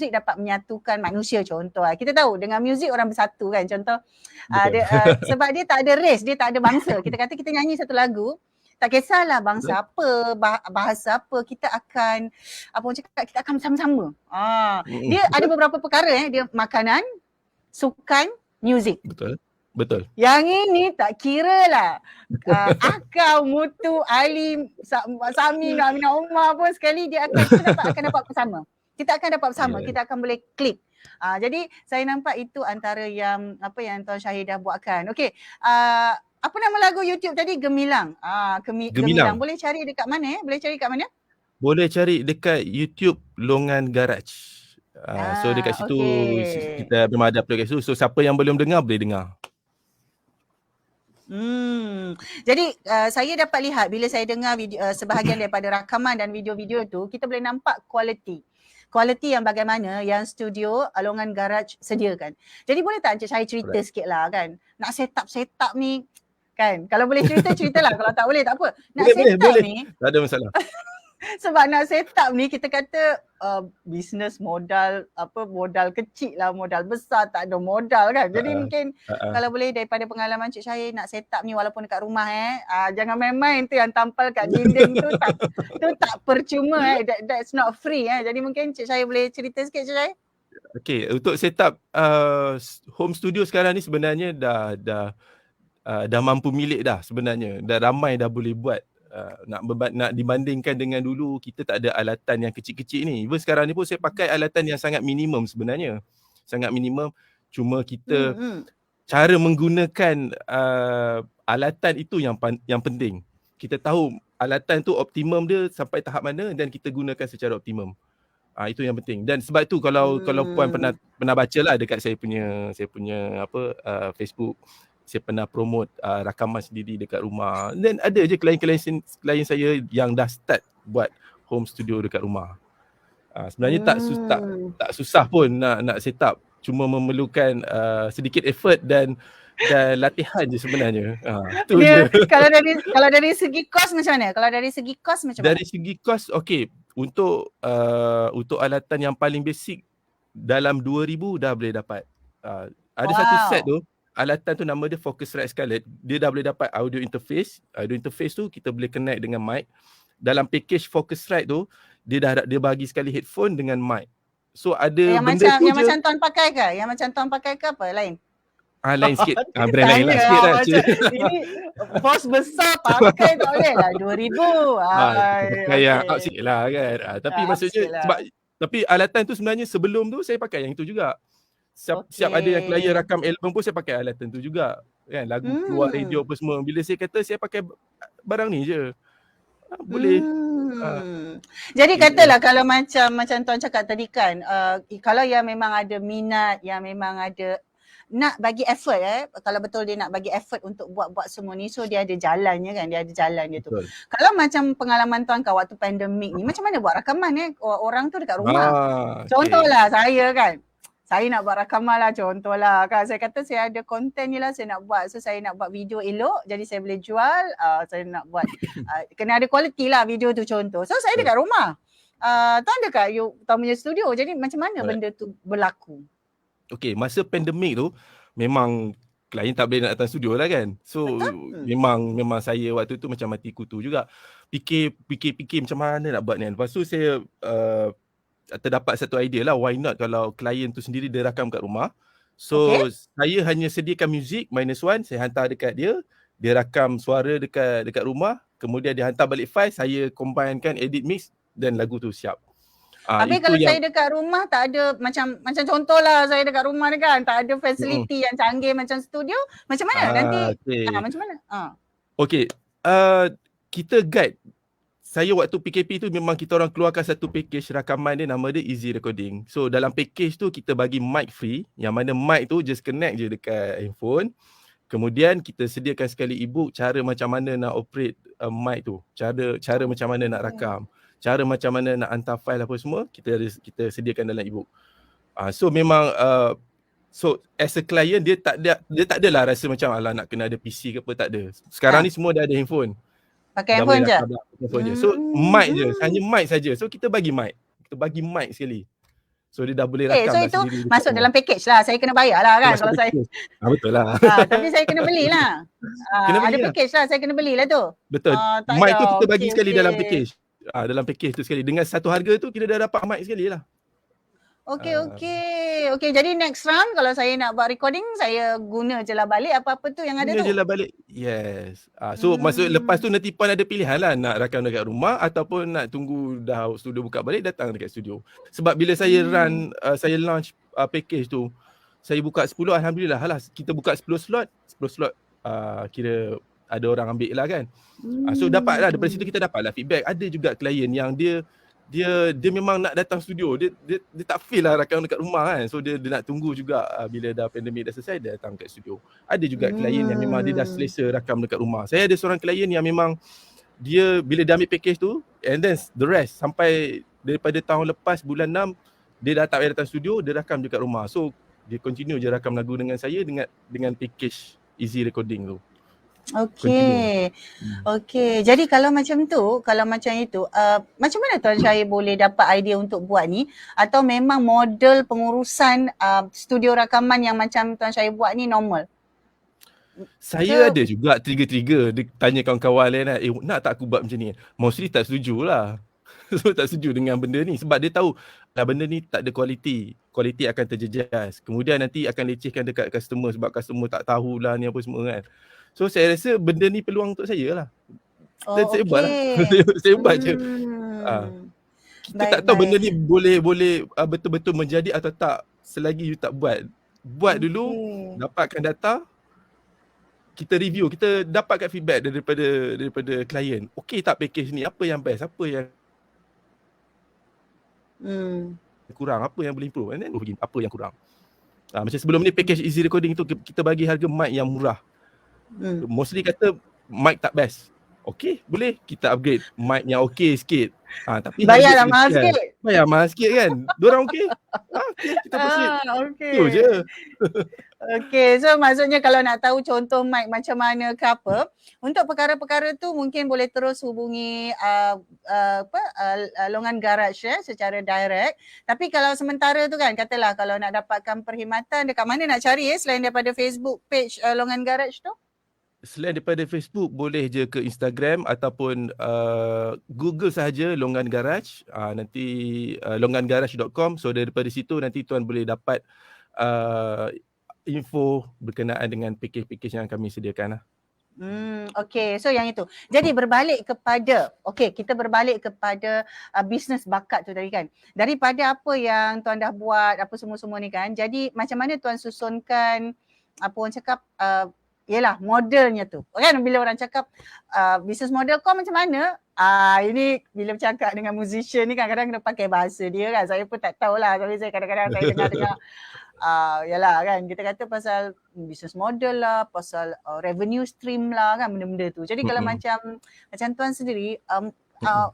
dapat menyatukan manusia contoh. Kita tahu dengan muzik orang bersatu kan contoh. Sebab dia tak ada race, dia tak ada bangsa. Kita kata kita nyanyi satu lagu, tak kisahlah bangsa apa, bahasa apa, kita akan kita akan bersama-sama. Dia ada beberapa perkara dia makanan, sukan, muzik. Betul. Yang ini tak kira lah akal, mutu, alim, Sami, Aminah Umar pun sekali kita akan dapat bersama. Kita akan dapat bersama, kita akan boleh klik. Jadi saya nampak itu antara yang Tuan Syahidah buatkan. Okey. Apa nama lagu YouTube tadi? Gemilang. Gemilang. Boleh cari dekat mana? Boleh cari dekat YouTube Longan Garage. So dekat situ kita memang ada upload kat situ. So siapa yang belum dengar boleh dengar. Jadi saya dapat lihat bila saya dengar video, sebahagian daripada rakaman dan video-video tu, kita boleh nampak kualiti yang bagaimana yang studio Longan Garage sediakan. Jadi boleh tak Encik saya cerita sikit lah kan, nak setup ni kan, kalau boleh ceritalah, kalau tak boleh tak apa. Nak boleh. Ni tak ada masalah. Sebab nak setup ni kita kata bisnes modal kecil lah, modal besar tak ada modal kan. Jadi mungkin kalau boleh daripada pengalaman Cik Syahid nak setup ni walaupun dekat rumah jangan main-main tu yang tampal kat dinding tu tak percuma that's not free Jadi mungkin Cik Syahid boleh cerita sikit Cik Syahid. Okay, untuk setup home studio sekarang ni sebenarnya dah mampu milik dah sebenarnya. Dah ramai dah boleh buat nak dibandingkan dengan dulu kita tak ada alatan yang kecil-kecil ni. Even sekarang ni pun saya pakai alatan yang sangat minimum sebenarnya. Sangat minimum, cuma kita cara menggunakan alatan itu yang penting. Kita tahu alatan tu optimum dia sampai tahap mana dan kita gunakan secara optimum. Itu yang penting. Dan sebab tu kalau puan pernah bacalah dekat saya punya Facebook, saya pernah promote rakaman sendiri dekat rumah. Dan ada je klien saya yang dah start buat home studio dekat rumah. Sebenarnya tak susah pun nak set up. Cuma memerlukan sedikit effort dan latihan je sebenarnya. Tu dia, je. Kalau dari segi kos macam mana? Dari segi kos, okey. Untuk alatan yang paling basic dalam 2,000 dah boleh dapat. Ada satu set tu, alatan tu nama dia Focusrite Scarlett. Dia dah boleh dapat audio interface. Audio interface tu kita boleh connect dengan mic. Dalam package Focusrite tu, dia bagi sekali headphone dengan mic. So ada yang benda tu yang macam tuan pakai ke? Yang macam tuan pakai ke apa? Lain? Lain sikit. Brand lain lah sikit lah. Ini bos besar pakai tak boleh lah 2,000. Kayak up sikit lah kan. Tapi maksudnya tapi alatan tu sebenarnya sebelum tu saya pakai yang itu juga. Siap ada yang klien rakam album pun saya pakai alatan tu juga. Kan lagu keluar radio apa semua. Bila saya kata saya pakai barang ni je. Boleh. Jadi katalah kalau macam tuan cakap tadi kan, kalau yang memang ada minat, yang memang ada nak bagi effort kalau betul dia nak bagi effort untuk buat semua ni, so dia ada jalannya kan, dia ada jalan dia tu. Kalau macam pengalaman tuan kat waktu pandemik ni, macam mana buat rakaman orang tu dekat rumah? Contohlah saya kan, saya nak buat rakaman lah, contohlah kan, saya kata saya ada konten ni lah saya nak buat, so saya nak buat video elok jadi saya boleh jual, saya nak buat kena ada quality lah video tu contoh, so saya dekat rumah, tuan dekat tuan punya studio, jadi macam mana benda tu berlaku? Okay, masa pandemik tu memang klien tak boleh nak datang studio lah kan. So memang saya waktu tu macam mati kutu juga. Fikir macam mana nak buat ni. Lepas tu saya terdapat satu idea lah, why not kalau klien tu sendiri dia rakam kat rumah. So saya hanya sediakan muzik -1, saya hantar dekat dia rakam suara dekat rumah, kemudian dia hantar balik file, saya combinekan, edit mix dan lagu tu siap. Tapi kalau saya dekat rumah tak ada macam contohlah saya dekat rumah ni kan, tak ada fasiliti yang canggih macam studio, macam mana nanti macam mana? Okey, kita guide. Saya waktu PKP tu memang kita orang keluarkan satu package rakaman dia, nama dia Easy Recording. So dalam package tu kita bagi mic free, yang mana mic tu just connect je dekat handphone. Kemudian kita sediakan sekali ebook cara macam mana nak operate mic tu, cara macam mana nak rakam, cara macam mana nak hantar file apa semua, kita sediakan dalam ebook. So memang so as a client dia tak adalah rasa macam alah nak kena ada PC ke apa, tak ada. Sekarang ni semua dah ada handphone. Pakai handphone je. So mic je, hanya mic saja. So kita bagi mic sekali. So dia dah boleh rakam so itu masuk dalam package lah. Saya kena bayar lah kan kalau saya. Betul lah. Tapi saya kena belilah. Ada package lah, saya kena belilah tu. Betul. Mic tu kita bagi sekali dalam package. Dalam package tu sekali. Dengan satu harga tu kita dah dapat mic sekali lah. Okay. Jadi next round kalau saya nak buat recording, saya guna je lah balik apa-apa tu yang ada tu. Guna je lah balik. Yes. So maksud lepas tu nanti puan ada pilihan lah nak rakam dekat rumah ataupun nak tunggu dah studio buka balik datang dekat studio. Sebab bila saya saya launch package tu, saya buka 10, alhamdulillah lah kita buka 10 slot kira ada orang ambil lah kan. So dapatlah daripada situ kita dapatlah feedback. Ada juga klien yang dia memang nak datang studio, dia tak feel lah rakam dekat rumah kan. So dia nak tunggu juga bila dah pandemik dah selesai dia datang kat studio. Ada juga klien yang memang dia dah selesa rakam dekat rumah. Saya ada seorang klien yang memang dia bila dia ambil package tu and then the rest sampai daripada tahun lepas bulan 6 dia dah tak payah datang studio, dia rakam dekat rumah. So dia continue je rakam lagu dengan saya dengan package Easy Recording tu. Okay. Jadi kalau macam itu, macam mana Tuan Syahir boleh dapat idea untuk buat ni? Atau memang model pengurusan studio rakaman yang macam Tuan Syahir buat ni normal? Saya ada juga trigger. Dia tanya kawan-kawan lain lah, nak tak aku buat macam ni? Mostly tak setuju lah. So tak setuju dengan benda ni sebab dia tahu benda ni tak ada kualiti akan terjejas. Kemudian nanti akan lecehkan dekat customer sebab customer tak tahulah ni apa semua kan. So saya rasa benda ni peluang untuk saya lah. Dan Oh, sehebat lah. okey. Sehebat je. Kita tak Baik, tahu benda baik. ni boleh betul-betul menjadi atau tak selagi you tak buat. Buat dulu, Okey. dapatkan data, kita review, kita dapatkan feedback daripada klien. Okey tak package ni? Apa yang best? Apa yang Hmm. kurang? Apa yang boleh improve? And then apa yang kurang? Macam sebelum ni package easy recording tu kita bagi harga mic yang murah. Mostly kata mic tak best. Okey, boleh kita upgrade mic yang okey sikit. Tapi harga Bayarlah mahal sekian. sikit. Bayar mahal sikit kan? Diorang okey? Okey, kita proceed. Itu je. Okey. Okey, so maksudnya kalau nak tahu contoh mic macam mana ke apa, untuk perkara-perkara tu mungkin boleh terus hubungi Longan Garage secara direct. Tapi kalau sementara tu kan, katalah kalau nak dapatkan perkhidmatan, dekat mana nak cari selain daripada Facebook page Longan Garage tu? Selain daripada Facebook, boleh je ke Instagram ataupun Google sahaja Longan Garage. Nanti longangarage.com. So daripada situ nanti tuan boleh dapat info berkenaan dengan package-package yang kami sediakan lah. Okey, so yang itu. Jadi berbalik kepada, kita berbalik kepada bisnes bakat tu tadi kan. Daripada apa yang tuan dah buat, apa semua-semua ni kan. Jadi macam mana tuan susunkan, apa orang cakap, yelah modelnya tu. Kan bila orang cakap business model kau macam mana? Ini bila bercakap dengan musician ni kadang-kadang kena pakai bahasa dia kan. Saya pun tak tahulah, tapi saya kadang-kadang saya dengar-dengar yalah kan, kita kata pasal business model lah, pasal revenue stream lah kan, benda-benda tu. Jadi kalau macam tuan sendiri,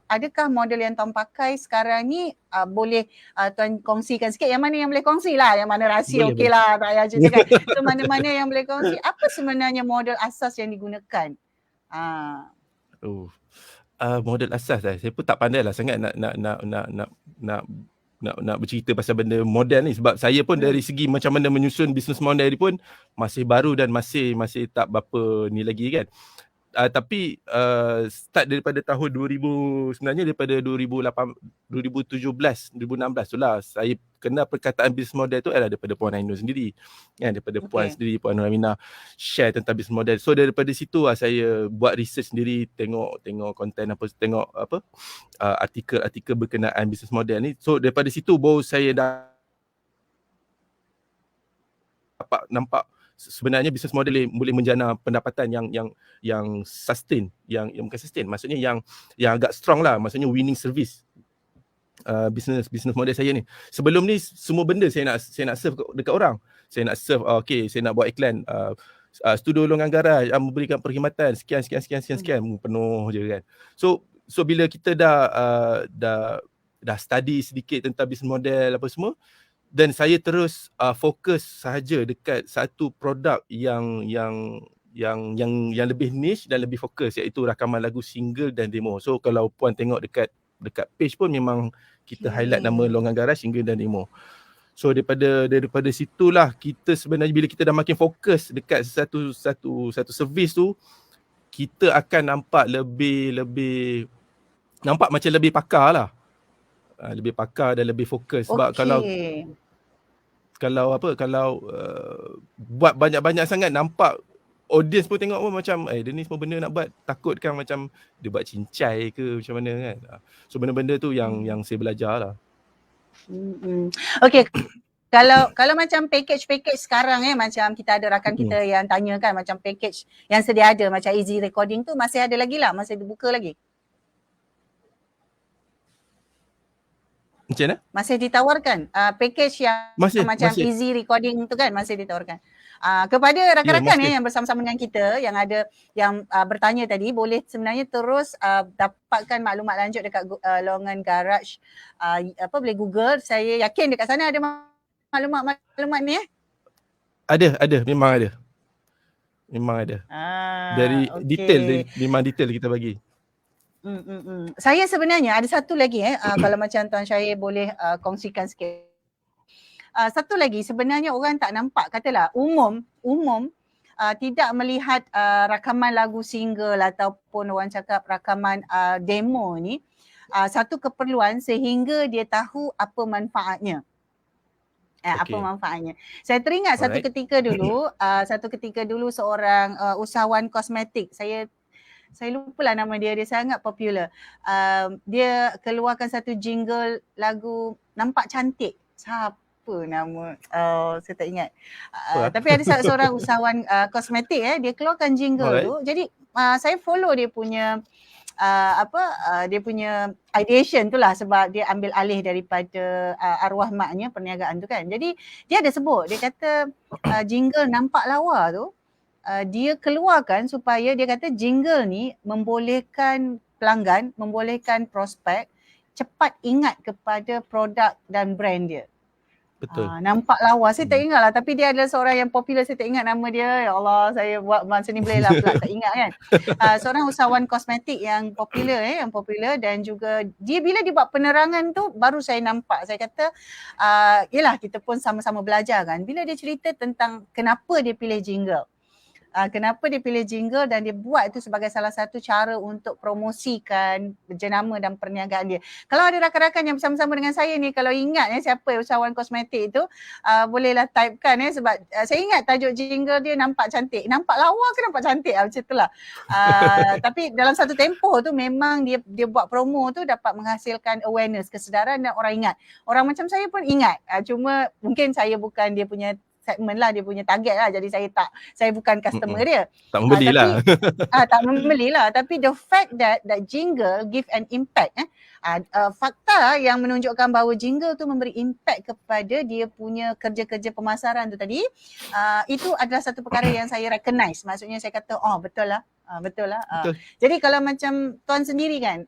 adakah model yang tuan pakai sekarang ni boleh tuan kongsikan sikit? Yang mana yang boleh kongsi lah, yang mana rahsia okey lah, tak payah cakap. So mana-mana yang boleh kongsi, apa sebenarnya model asas yang digunakan? Model asas saya pun tak pandai lah sangat nak bercerita pasal benda model ni, sebab saya pun dari segi macam mana menyusun business model ni pun masih baru dan masih tak berapa ni lagi kan. Tapi start daripada tahun 2000, sebenarnya daripada 2017, 2016 tu lah saya kenal perkataan business model tu adalah daripada Puan Ainur sendiri kan, daripada Puan sendiri, Puan Ramina share tentang business model. So daripada situ lah saya buat research sendiri, tengok konten apa, tengok apa artikel-artikel berkenaan business model ni. So daripada situ baru saya dah dapat nampak sebenarnya business model boleh menjana pendapatan yang sustain, yang bukan sustain, maksudnya yang agak strong lah, maksudnya winning service. Business model saya ni. Sebelum ni semua benda saya nak serve dekat orang. Saya nak serve saya nak buat iklan studio Longan Garage memberikan perkhidmatan sekian penuh je kan. So bila kita dah study sedikit tentang business model apa semua, dan saya terus fokus sahaja dekat satu produk yang lebih niche dan lebih fokus, iaitu rakaman lagu single dan demo. So kalau puan tengok dekat page pun memang kita highlight nama Longan Garage, single dan demo. So daripada situlah kita sebenarnya bila kita dah makin fokus dekat satu servis tu, kita akan nampak nampak macam lebih pakar lah. Lebih pakar dan lebih fokus. Sebab kalau buat banyak-banyak sangat, nampak audience pun tengok pun macam dia ni semua benda nak buat, takut kan macam dia buat cincai ke macam mana kan. So benda-benda tu yang saya belajar lah. Okay, kalau macam package sekarang macam kita ada rakan kita yang tanya kan, macam package yang sedia ada macam easy recording tu masih ada lagi lah, masih dibuka lagi? Macam mana? Masih ditawarkan package yang macam easy recording tu kan, masih ditawarkan. Kepada rakan-rakan yang bersama-sama dengan kita yang ada yang bertanya tadi, boleh sebenarnya terus dapatkan maklumat lanjut dekat Longan Garage, boleh Google. Saya yakin dekat sana ada maklumat ni Ada, memang ada. Dari detail, memang detail kita bagi. Saya sebenarnya ada satu lagi kalau macam Tuan Syahir boleh kongsikan sikit. Satu lagi, sebenarnya orang tak nampak, katalah umum tidak melihat rakaman lagu single ataupun orang cakap rakaman demo ni satu keperluan sehingga dia tahu apa manfaatnya. Apa manfaatnya. Saya teringat satu ketika dulu seorang usahawan kosmetik, saya saya lupalah nama dia, dia sangat popular. Dia keluarkan satu jingle lagu Nampak Cantik. Siapa nama? Saya tak ingat. Apa? Tapi ada seorang usahawan kosmetik dia keluarkan jingle Alright. tu. Jadi saya follow dia punya dia punya ideation tu lah, sebab dia ambil alih daripada arwah maknya perniagaan tu kan. Jadi dia ada sebut, dia kata jingle Nampak Lawa tu dia keluarkan supaya dia kata jingle ni membolehkan pelanggan, membolehkan prospek cepat ingat kepada produk dan brand dia. Betul. Nampak lawa. Saya tak ingat lah, tapi dia adalah seorang yang popular. Saya tak ingat nama dia. Ya Allah, saya buat masa ni boleh lah pula tak ingat kan. Seorang usahawan kosmetik yang popular dan juga dia bila dia buat penerangan tu baru saya nampak. Saya kata yelah, kita pun sama-sama belajar kan. Bila dia cerita tentang kenapa dia pilih jingle. Kenapa dia pilih jingle dan dia buat itu sebagai salah satu cara untuk promosikan jenama dan perniagaan dia. Kalau ada rakan-rakan yang bersama-sama dengan saya ni, kalau ingat siapa usahawan kosmetik itu, bolehlah typekan sebab saya ingat tajuk jingle dia Nampak Cantik. Nampak lawa ke nampak cantik? Macam itulah. Tapi dalam satu tempoh tu memang dia buat promo tu dapat menghasilkan awareness, kesedaran dan orang ingat. Orang macam saya pun ingat. Cuma mungkin saya bukan dia punya segmen lah, dia punya target lah, jadi saya bukan customer dia. Tak membeli lah. Tak membeli lah, tapi the fact that jingle give an impact fakta yang menunjukkan bahawa jingle tu memberi impact kepada dia punya kerja-kerja pemasaran tu tadi, itu adalah satu perkara yang saya recognize. Maksudnya saya kata betul lah. Betul. Jadi kalau macam tuan sendiri kan,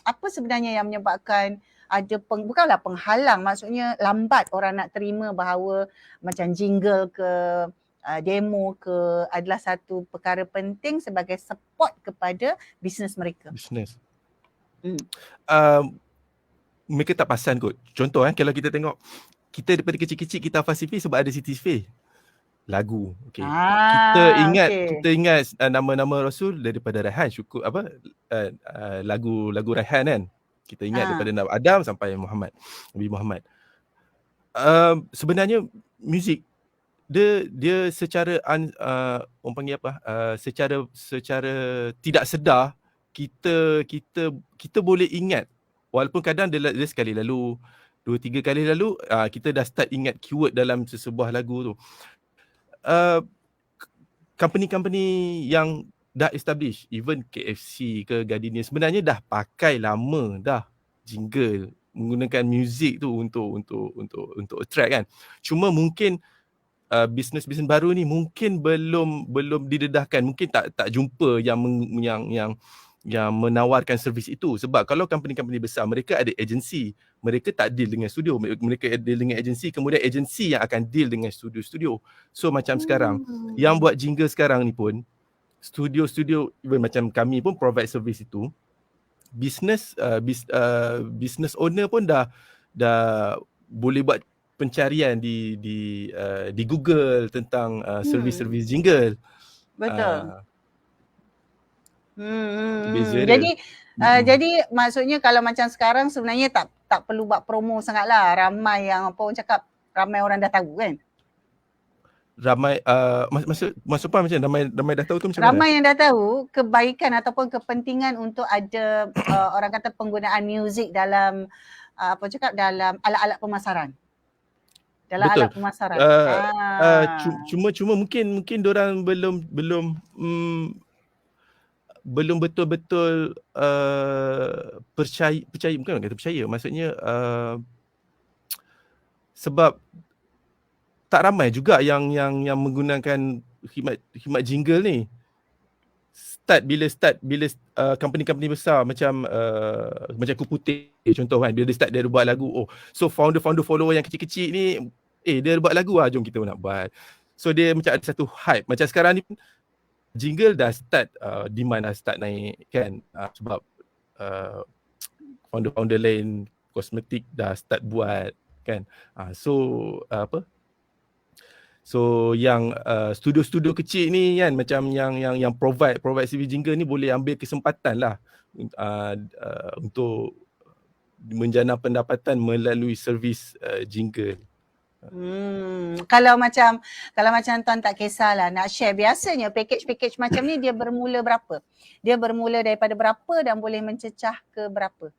apa sebenarnya yang menyebabkan ada bukanlah penghalang, maksudnya lambat orang nak terima bahawa macam jingle ke demo ke adalah satu perkara penting sebagai support kepada bisnes mereka. Bisnes. Mereka tak perasan kot. Contoh kalau kita tengok, kita daripada kecil-kecil kita hafal CV sebab ada CV lagu. Okay. Kita ingat nama-nama Rasul daripada Raihan, syukur lagu Raihan kan. Kita ingat daripada Nabi Adam sampai Nabi Muhammad. Sebenarnya muzik dia secara orang panggil apa? Secara tidak sedar kita boleh ingat, walaupun kadang dia sekali lalu, 2-3 kali lalu kita dah start ingat keyword dalam sesebuah lagu tu. Company-company yang dah establish, even KFC ke Gardenia sebenarnya dah pakai lama dah jingle, menggunakan muzik tu untuk attract kan. Cuma mungkin bisnes baru ni mungkin belum didedahkan, mungkin tak jumpa yang menawarkan servis itu. Sebab kalau company-company besar, mereka ada agensi, mereka tak deal dengan studio, mereka deal dengan agensi, kemudian agensi yang akan deal dengan studio. So macam sekarang yang buat jingle sekarang ni pun studio even macam kami pun provide service itu. Business owner pun dah boleh buat pencarian di Google tentang servis jingle. Betul. Jadi maksudnya kalau macam sekarang sebenarnya tak perlu buat promo sangatlah. Ramai yang ramai orang dah tahu kan. Ramai maksud apa macam ramai dah tahu tu macam mana? Ramai yang dah tahu kebaikan ataupun kepentingan untuk ada orang kata penggunaan muzik dalam dalam alat-alat pemasaran. Dalam betul. Alat pemasaran. Cuma mungkin diorang belum betul-betul percaya, bukan kata percaya, maksudnya sebab tak ramai juga yang menggunakan khidmat jingle ni. Bila company-company besar macam Kupu Putih contoh kan, bila dia start dia buat lagu, so founder follower yang kecil-kecil ni dia buat lagu jom kita nak buat. So dia macam ada satu hype. Macam sekarang ni jingle dah start demand dah start naik kan, sebab founder lain kosmetik dah start buat kan. So yang studio-studio kecil ni kan, macam yang provide CV jingle ni boleh ambil kesempatan lah untuk menjana pendapatan melalui servis jingle. Kalau macam tuan tak kisahlah nak share, biasanya package macam ni dia bermula berapa? Dia bermula daripada berapa dan boleh mencecah ke berapa?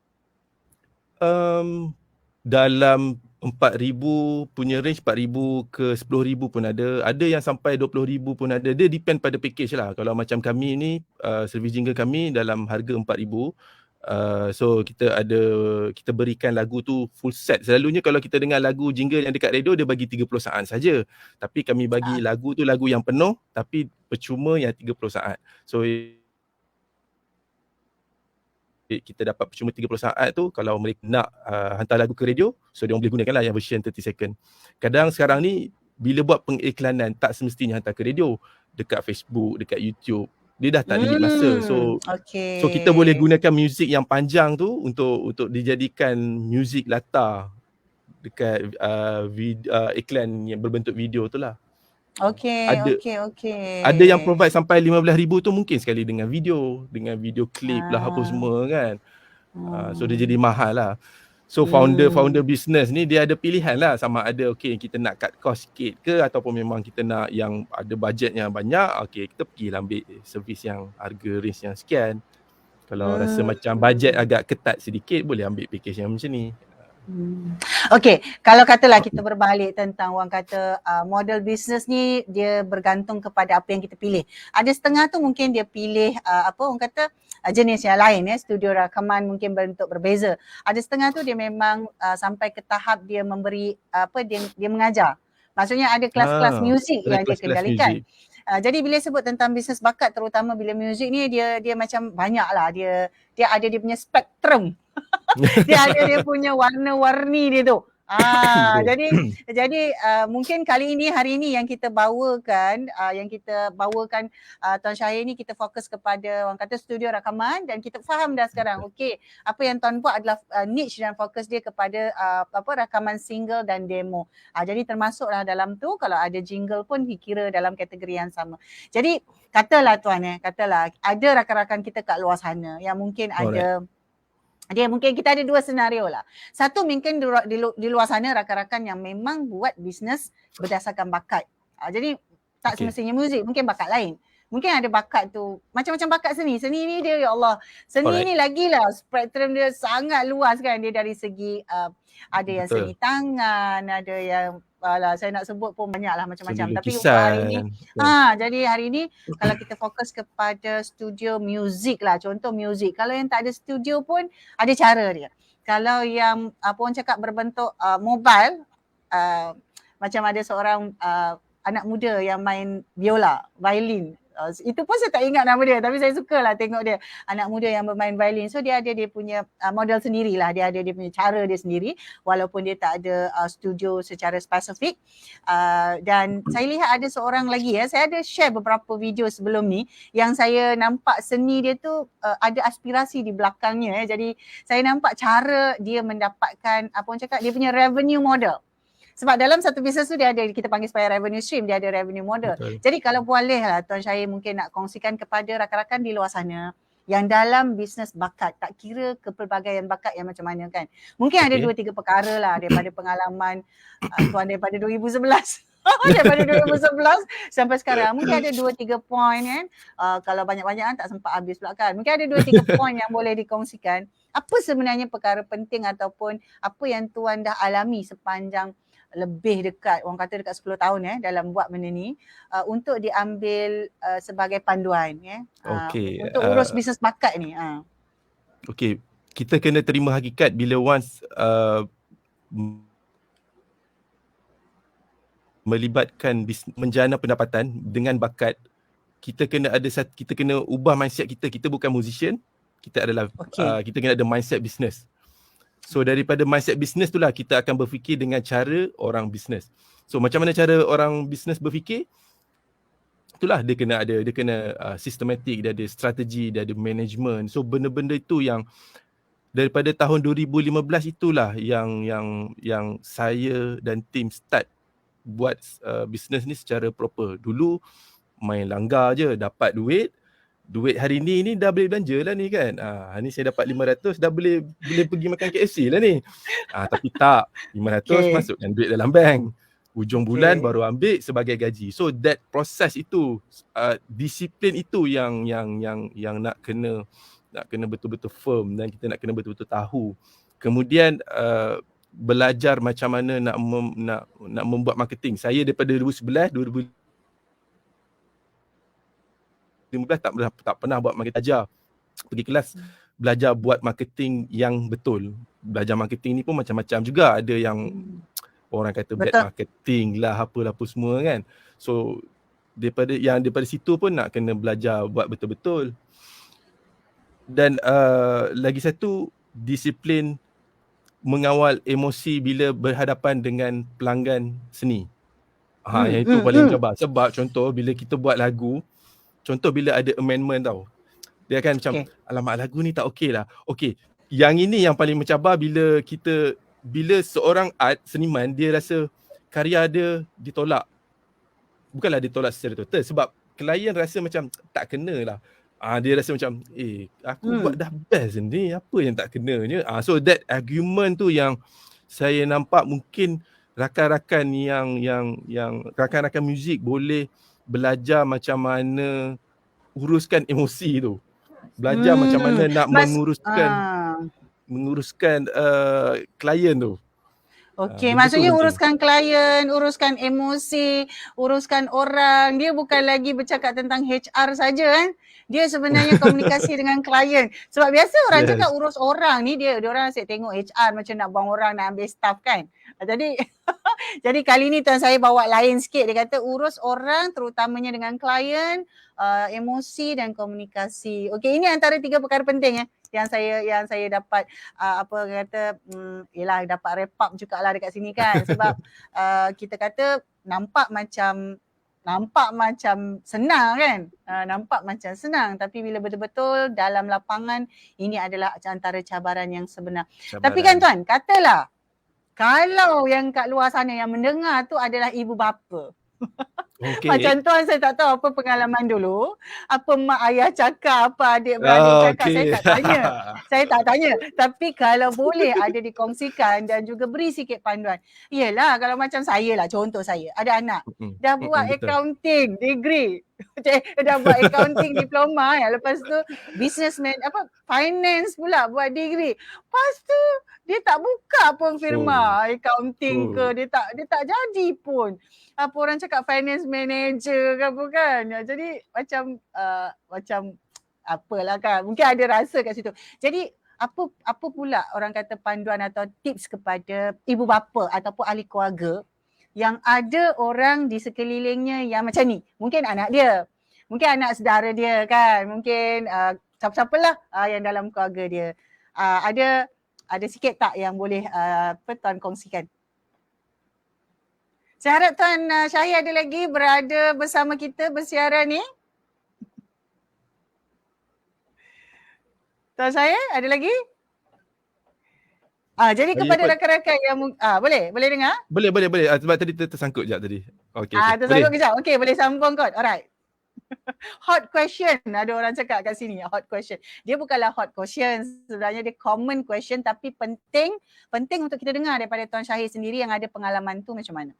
Dalam 4,000 punya range, 4,000 ke 10,000 pun ada. Ada yang sampai 20,000 pun ada. Dia depend pada package lah. Kalau macam kami ni, servis jingle kami dalam harga 4,000. So kita berikan lagu tu full set. Selalunya kalau kita dengar lagu jingle yang dekat radio, dia bagi 30 saat saja. Tapi kami bagi lagu tu lagu yang penuh, tapi percuma yang 30 saat. So kita dapat percuma 30 saat tu. Kalau mereka nak hantar lagu ke radio, so dia boleh gunakan lah yang version 30 second. Kadang sekarang ni bila buat pengiklanan tak semestinya hantar ke radio, dekat Facebook, dekat YouTube, dia dah tak limit masa. So kita boleh gunakan muzik yang panjang tu untuk dijadikan muzik latar dekat iklan yang berbentuk video tu lah. Okey. Ada yang provide sampai 15,000 tu mungkin sekali dengan video klip lah apa semua kan. So dia jadi mahal lah. So founder business ni dia ada pilihan lah, sama ada kita nak cut cost sikit ke, ataupun memang kita nak yang ada budget yang banyak, kita pergilah ambil servis yang harga range yang sekian. Kalau rasa macam budget agak ketat sedikit, boleh ambil package yang macam ni. Okey, kalau katalah kita berbalik tentang orang kata model bisnes ni dia bergantung kepada apa yang kita pilih. Ada setengah tu mungkin dia pilih orang kata jenis yang lain, studio rakaman mungkin bentuk berbeza. Ada setengah tu dia memang sampai ke tahap dia memberi dia mengajar. Maksudnya ada kelas-kelas muzik yang dia kendalikan. Jadi bila sebut tentang bisnes bakat, terutama bila muzik ni dia macam banyak lah, dia ada dia punya spektrum. Dia ada dia punya warna-warni dia tu. Jadi mungkin hari ini yang kita bawakan Tuan Syahir ni, kita fokus kepada orang kata studio rakaman, dan kita faham dah sekarang apa yang Tuan buat adalah niche dan fokus dia kepada rakaman single dan demo. Jadi termasuklah dalam tu, kalau ada jingle pun dikira dalam kategori yang sama. Jadi katalah Tuan ada rakan-rakan kita kat luar sana yang mungkin ada mungkin kita ada dua senario lah. Satu, mungkin di luar sana rakan-rakan yang memang buat bisnes berdasarkan bakat. Jadi tak semestinya muzik, mungkin bakat lain. Mungkin ada bakat tu, macam-macam bakat seni. Seni ni dia, ya Allah, seni ni lagilah spektrum dia sangat luas kan. Dia dari segi ada yang seni tangan, ada yang saya nak sebut pun banyak lah macam-macam. Tapi hari ni jadi hari ni kalau kita fokus kepada studio muzik lah, contoh muzik. Kalau yang tak ada studio pun ada cara dia. Kalau yang orang cakap berbentuk mobile, macam ada seorang anak muda yang main biola, violin. Itu pun saya tak ingat nama dia, tapi saya sukalah tengok dia, anak muda yang bermain violin. So dia ada dia punya model sendirilah, dia ada dia punya cara dia sendiri, walaupun dia tak ada studio secara spesifik. Dan saya lihat ada seorang lagi, saya ada share beberapa video sebelum ni yang saya nampak seni dia tu ada aspirasi di belakangnya. Jadi saya nampak cara dia mendapatkan dia punya revenue model. Sebab dalam satu bisnes tu dia ada, kita panggil supaya revenue stream, dia ada revenue model. Betul. Jadi kalau boleh lah Tuan Syahir mungkin nak kongsikan kepada rakan-rakan di luar sana yang dalam bisnes bakat, tak kira kepelbagaian bakat yang macam mana kan. Mungkin ada 2-3 perkara lah daripada pengalaman Tuan daripada 2011. Daripada 2011 sampai sekarang. Mungkin ada 2-3 poin kan. Kalau banyak-banyak tak sempat habis pula kan. Mungkin ada 2-3 poin yang boleh dikongsikan. Apa sebenarnya perkara penting ataupun apa yang Tuan dah alami sepanjang lebih dekat, orang kata dekat 10 tahun dalam buat benda ni, untuk diambil sebagai panduan untuk urus bisnes bakat ni. Kita kena terima hakikat bila once melibatkan menjana pendapatan dengan bakat, kita kena ubah mindset kita. Kita bukan musician, kita adalah kita kena ada mindset business. So daripada mindset bisnes itulah kita akan berfikir dengan cara orang bisnes. So macam mana cara orang bisnes berfikir? Itulah dia kena sistematik, dia ada strategi, dia ada management. So benda-benda itu yang daripada tahun 2015 itulah yang saya dan tim start buat bisnes ni secara proper. Dulu main langgar je, dapat duit hari ni dah boleh belanja lah ni kan. Ni saya dapat 500 dah boleh pergi makan KFC lah ni. Tapi tak, 500 masukkan duit dalam bank. Hujung bulan Okey. baru ambil sebagai gaji. So that proses itu, disiplin itu yang nak kena betul-betul firm dan kita nak kena betul-betul tahu. Kemudian belajar macam mana nak membuat marketing. Saya daripada 2011, 2015 tak pernah buat marketing, ajar pergi kelas belajar buat marketing yang betul. Belajar marketing ni pun macam-macam juga. Ada yang orang kata bad Betul. marketing lah, apalah apa semua kan. So daripada situ pun nak kena belajar buat betul-betul. Dan lagi satu, disiplin mengawal emosi bila berhadapan dengan pelanggan seni. Yang itu paling mencabar. Sebab contoh bila kita buat lagu, contoh bila ada amendment tau, dia akan macam, alamak lagu ni tak okey lah. Okey, yang ini yang paling mencabar bila seorang seniman, dia rasa karya dia ditolak. Bukanlah ditolak secara total, sebab klien rasa macam tak kena lah. Dia rasa macam, aku buat dah best ni, apa yang tak kenanya. So that argument tu yang saya nampak mungkin rakan-rakan yang rakan-rakan muzik boleh belajar macam mana uruskan emosi tu. Belajar macam mana nak menguruskan klien tu. Okey, maksudnya uruskan klien, uruskan emosi, uruskan orang. Dia bukan lagi bercakap tentang HR saja kan. Dia sebenarnya komunikasi dengan klien. Sebab biasa orang cakap urus orang ni, dia orang asyik tengok HR macam nak buang orang, nak ambil staff kan. Jadi jadi kali ni tuan saya bawa lain sikit. Dia kata urus orang terutamanya dengan klien, emosi dan komunikasi. Okey, ini antara 3 perkara penting yang saya dapat yelah dapat wrap up jugalah dekat sini kan. Sebab kita kata nampak macam senang kan. Nampak macam senang, tapi bila betul-betul dalam lapangan, ini adalah antara cabaran yang sebenar. Tapi kan tuan, katalah kalau yang kat luar sana yang mendengar tu adalah ibu bapa. Macam tuan, saya tak tahu apa pengalaman dulu, apa mak ayah cakap, apa adik-beradik cakap, saya tak tanya. Tapi kalau boleh ada dikongsikan dan juga beri sikit panduan. Yelah, kalau macam saya lah, contoh saya, ada anak, dah buat accounting degree, dah buat accounting diploma, lepas tu businessman, finance pula buat degree. Lepas tu dia tak buka pun firma accounting ke, dia tak jadi pun. Apa orang cakap finance manager ke apa kan. Jadi macam apalah kan. Mungkin ada rasa kat situ. Jadi apa pula orang kata panduan atau tips kepada ibu bapa ataupun ahli keluarga yang ada orang di sekelilingnya yang macam ni. Mungkin anak dia, mungkin anak saudara dia kan, mungkin siapa-siapalah yang dalam keluarga dia. Ada sikit tak yang boleh tuan kongsikan? Saya harap Tuan Syahir ada lagi berada bersama kita bersiaran ni. Tuan Syahir ada lagi? Jadi kepada rakan-rakan yang boleh dengar? Boleh. Sebab tadi tersangkut sekejap tadi. Okey. Tersangkut kejap. Okey, boleh sambung kot. Alright. Hot question, ada orang cakap kat sini, hot question. Dia bukanlah hot question, sebenarnya dia common question, tapi penting untuk kita dengar daripada Tuan Syahir sendiri yang ada pengalaman tu macam mana.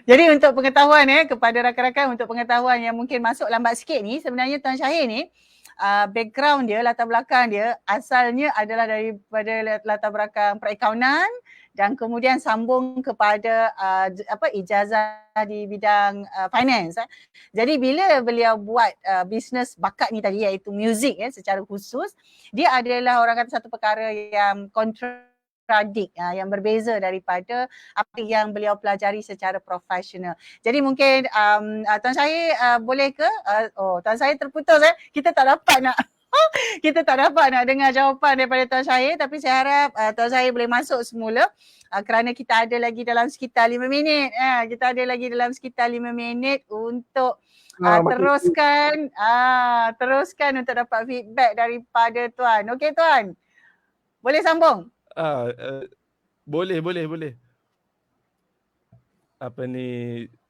Jadi untuk pengetahuan kepada rakan-rakan, untuk pengetahuan yang mungkin masuk lambat sikit ni, sebenarnya Tuan Syahir ni background dia, latar belakang dia asalnya adalah daripada latar belakang perakaunan dan kemudian sambung kepada ijazah di bidang finance. Jadi bila beliau buat bisnes bakat ni tadi, iaitu muzik secara khusus, dia adalah orang kata satu perkara yang yang berbeza daripada apa yang beliau pelajari secara profesional. Jadi mungkin Tuan Syahir boleh ke? Tuan Syahir terputus kita tak dapat nak dengar jawapan daripada Tuan Syahir, tapi saya harap Tuan Syahir boleh masuk semula kerana kita ada lagi dalam sekitar 5 minit. Kita ada lagi dalam sekitar 5 minit untuk teruskan untuk dapat feedback daripada Tuan. Okey Tuan? Boleh sambung? Boleh.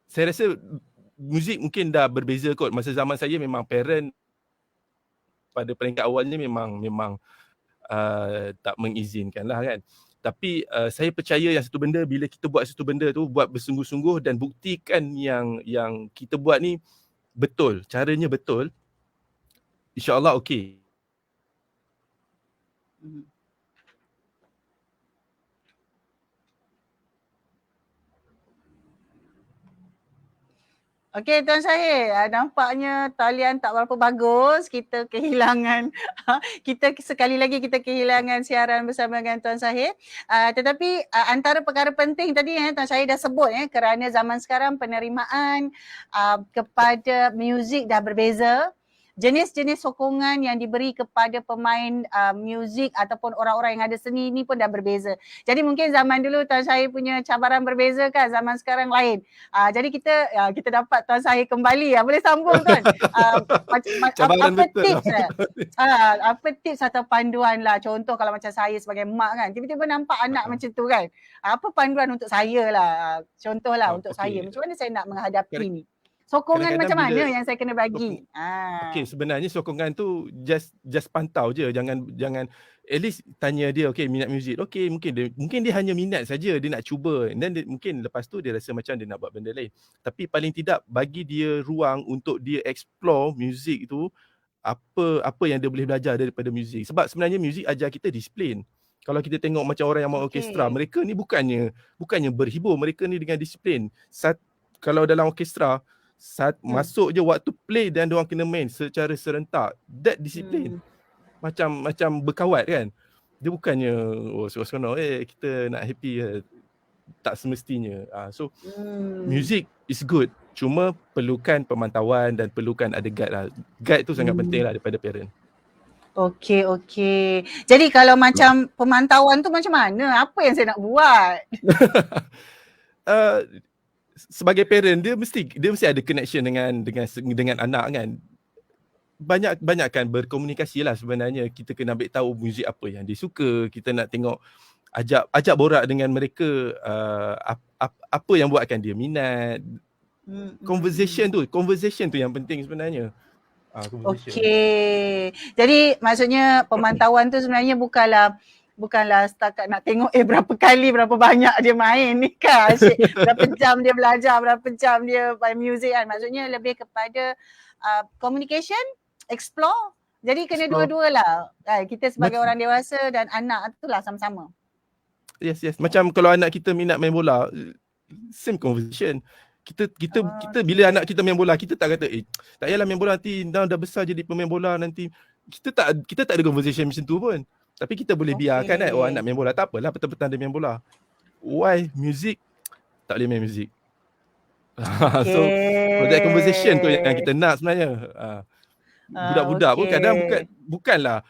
Saya rasa muzik mungkin dah berbeza kot. Masa zaman saya memang parent pada peringkat awalnya memang tak mengizinkan lah kan. Tapi saya percaya yang satu benda, bila kita buat satu benda tu, buat bersungguh-sungguh dan buktikan yang kita buat ni betul, caranya betul, insya-Allah okey. Okey Tuan Syahir, nampaknya talian tak berapa bagus. Kita kehilangan, kita sekali lagi kita kehilangan siaran bersama dengan Tuan Syahir. Tetapi antara perkara penting tadi Tuan Syahir dah sebut kerana zaman sekarang penerimaan kepada muzik dah berbeza. Jenis-jenis sokongan yang diberi kepada pemain muzik ataupun orang-orang yang ada seni ni pun dah berbeza. Jadi mungkin zaman dulu Tuan Syahir punya cabaran berbeza kan, zaman sekarang lain. Jadi kita dapat Tuan Syahir kembali. Boleh sambung Tuan. Cabaran Apa betul. tips apa tips atau panduan lah, contoh kalau macam saya sebagai mak kan, tiba-tiba nampak anak macam tu kan. Apa panduan untuk saya lah, contohlah untuk saya, macam mana saya nak menghadapi ni? Sokongan macam mana yang saya kena bagi? Okey, sebenarnya sokongan tu just pantau je, jangan at least tanya dia, okey minat muzik. Okey, mungkin dia hanya minat saja, dia nak cuba, dan mungkin lepas tu dia rasa macam dia nak buat benda lain. Tapi paling tidak bagi dia ruang untuk dia explore muzik tu, apa yang dia boleh belajar daripada muzik. Sebab sebenarnya muzik ajar kita disiplin. Kalau kita tengok macam orang yang main orkestra, mereka ni bukannya berhibur, mereka ni dengan disiplin. Kalau dalam orkestra, masuk je waktu play dan diorang kena main secara serentak. That disiplin. Macam berkawat kan. Dia bukannya seronok-seronok kita nak happy. Tak semestinya. So music is good. Cuma perlukan pemantauan dan perlukan ada guide lah. Guide tu sangat penting lah daripada parent. Okey. Jadi kalau macam pemantauan tu macam mana? Apa yang saya nak buat? Sebagai parent dia mesti ada connection dengan anak kan. Banyakkan berkomunikasi lah sebenarnya. Kita kena ambil tahu muzik apa yang dia suka. Kita nak tengok, ajak borak dengan mereka, apa yang buatkan dia minat. Conversation tu yang penting sebenarnya. Okey. Jadi maksudnya pemantauan tu sebenarnya bukanlah setakat nak tengok berapa kali, berapa banyak dia main ni kan. Berapa jam dia belajar, berapa jam dia main muzik kan. Maksudnya lebih kepada communication, explore. Jadi kena dua-dua lah. Kita sebagai orang dewasa dan anak tu lah sama-sama. Yes. Macam kalau anak kita minat main bola, same conversation. Kita bila anak kita main bola, kita tak kata tak payahlah main bola, nanti dah besar jadi pemain bola nanti. Kita tak ada conversation macam tu pun. Tapi kita boleh biarkan anak main bola, tak apalah, petang-petang dia main bola. Why music? Tak boleh main music. So that conversation tu yang kita nak sebenarnya. Budak-budak pun kadang bukanlah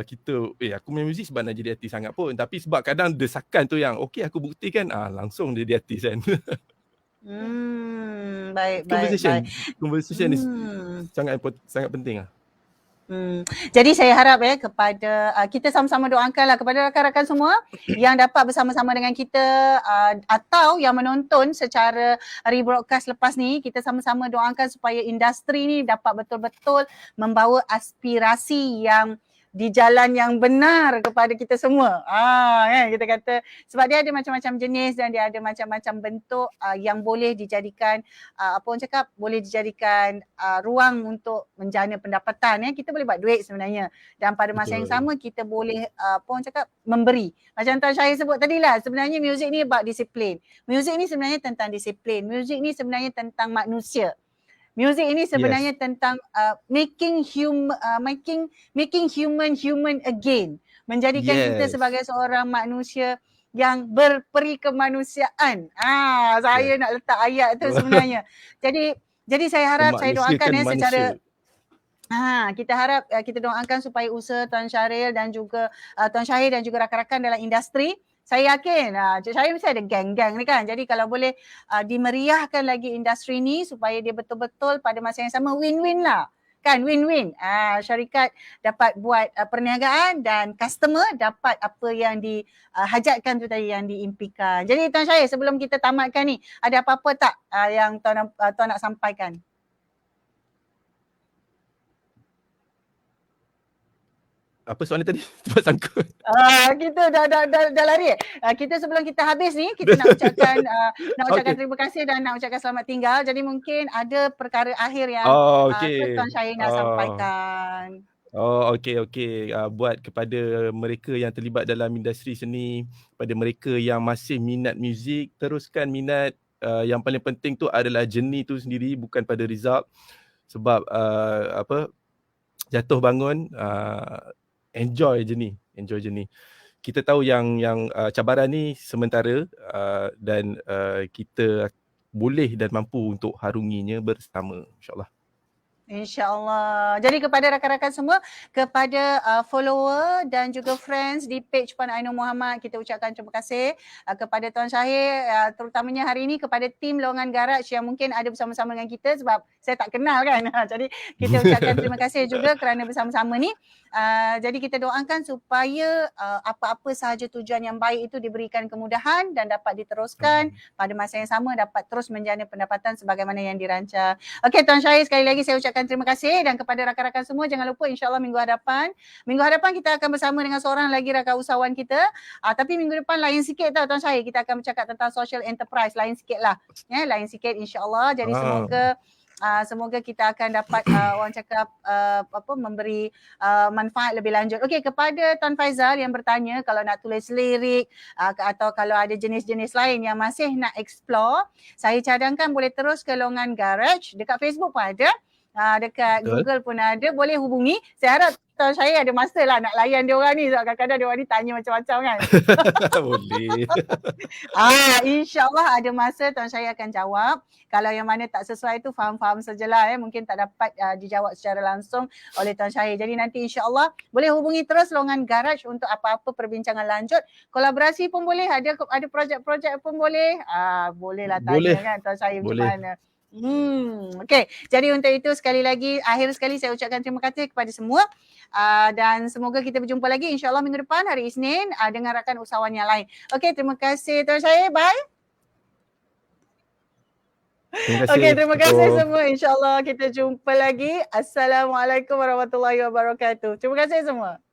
kita aku main muzik sebab nak jadi artis sangat pun, tapi sebab kadang desakan tu yang okey aku buktikan, langsung dia jadi artis kan. Baik. Conversation is sangat penting lah. Jadi saya harap kepada kita sama-sama doakanlah kepada rakan-rakan semua yang dapat bersama-sama dengan kita atau yang menonton secara rebroadcast lepas ni, kita sama-sama doakan supaya industri ni dapat betul-betul membawa aspirasi yang di jalan yang benar kepada kita semua. Kan kita kata sebab dia ada macam-macam jenis dan dia ada macam-macam bentuk yang boleh dijadikan boleh dijadikan ruang untuk menjana pendapatan. Kita boleh buat duit sebenarnya, dan pada masa yang sama kita boleh memberi. Macam Tuan Syahir sebut tadi lah, sebenarnya muzik ni about disiplin. Muzik ni sebenarnya tentang disiplin. Muzik ni sebenarnya tentang manusia. Muzik ini sebenarnya tentang making human again. Menjadikan kita sebagai seorang manusia yang berperi kemanusiaan. Saya nak letak ayat tu sebenarnya. Jadi saya harap, saya doakan secara kita harap kita doakan supaya usaha Tuan Syahrir dan juga Tuan Syahir dan juga rakan-rakan dalam industri, saya yakin Cik Syahir mesti ada geng-geng ni kan. Jadi kalau boleh dimeriahkan lagi industri ni supaya dia betul-betul pada masa yang sama win-win lah. Kan win-win. Syarikat dapat buat perniagaan dan customer dapat apa yang dihajatkan tu tadi, yang diimpikan. Jadi Tuan Syahir, sebelum kita tamatkan ni, ada apa-apa tak yang Tuan nak sampaikan? Apa soalan tadi? Tempat sangkut. Kita dah lari. Kita sebelum kita habis ni, kita nak ucapkan Okey. terima kasih dan nak ucapkan selamat tinggal. Jadi mungkin ada perkara akhir yang Oh, Tuan okey. Syahir nak Oh. sampaikan. Oh, okey. Buat kepada mereka yang terlibat dalam industri seni, pada mereka yang masih minat muzik, teruskan minat. Yang paling penting tu adalah journey tu sendiri, bukan pada result. Sebab jatuh bangun, enjoy journey. Kita tahu yang cabaran ni sementara, dan kita boleh dan mampu untuk harunginya bersama, insyaAllah. InsyaAllah. Jadi kepada rakan-rakan semua, kepada follower dan juga friends di page Puan Ainur Muhammad, kita ucapkan terima kasih kepada Tuan Syahir, terutamanya hari ini kepada tim Longan Garage yang mungkin ada bersama-sama dengan kita sebab saya tak kenal kan. Jadi kita ucapkan terima kasih juga kerana bersama-sama ni. Jadi kita doakan supaya apa-apa sahaja tujuan yang baik itu diberikan kemudahan dan dapat diteruskan pada masa yang sama dapat terus menjana pendapatan sebagaimana yang dirancang. Okey Tuan Syahir, sekali lagi saya ucapkan terima kasih dan kepada rakan-rakan semua jangan lupa insyaAllah minggu hadapan kita akan bersama dengan seorang lagi rakan usahawan kita. Tapi minggu depan lain sikit tau Tuan Syahir, kita akan bercakap tentang social enterprise, lain sikit lah. Lain sikit insyaAllah. Jadi semoga kita akan dapat orang cakap memberi manfaat lebih lanjut. Okey, kepada Tuan Faizal yang bertanya kalau nak tulis lirik atau kalau ada jenis-jenis lain yang masih nak explore, saya cadangkan boleh terus ke Longan Garage, dekat Facebook pun ada. Dekat Betul. Google pun ada, boleh hubungi. Saya harap Tuan Syahir ada masa lah nak layan dia orang ni sebab kadang-kadang dia orang ni tanya macam-macam kan. Boleh. InsyaAllah ada masa Tuan Syahir akan jawab. Kalau yang mana tak sesuai tu faham-faham sajalah mungkin tak dapat dijawab secara langsung oleh Tuan Syahir. Jadi nanti insyaAllah boleh hubungi terus Longan Garage untuk apa-apa perbincangan lanjut. Kolaborasi pun boleh, ada projek-projek pun boleh. Bolehlah tanya kan Tuan Syahir macam mana. Okey, jadi untuk itu sekali lagi, akhir sekali saya ucapkan terima kasih kepada semua dan semoga kita berjumpa lagi insyaAllah minggu depan hari Isnin dengan rakan usahawan yang lain. Okey, terima kasih Tuan Syahir, bye. Terima kasih. Okey, terima kasih semua. InsyaAllah kita jumpa lagi. Assalamualaikum warahmatullahi wabarakatuh. Terima kasih semua.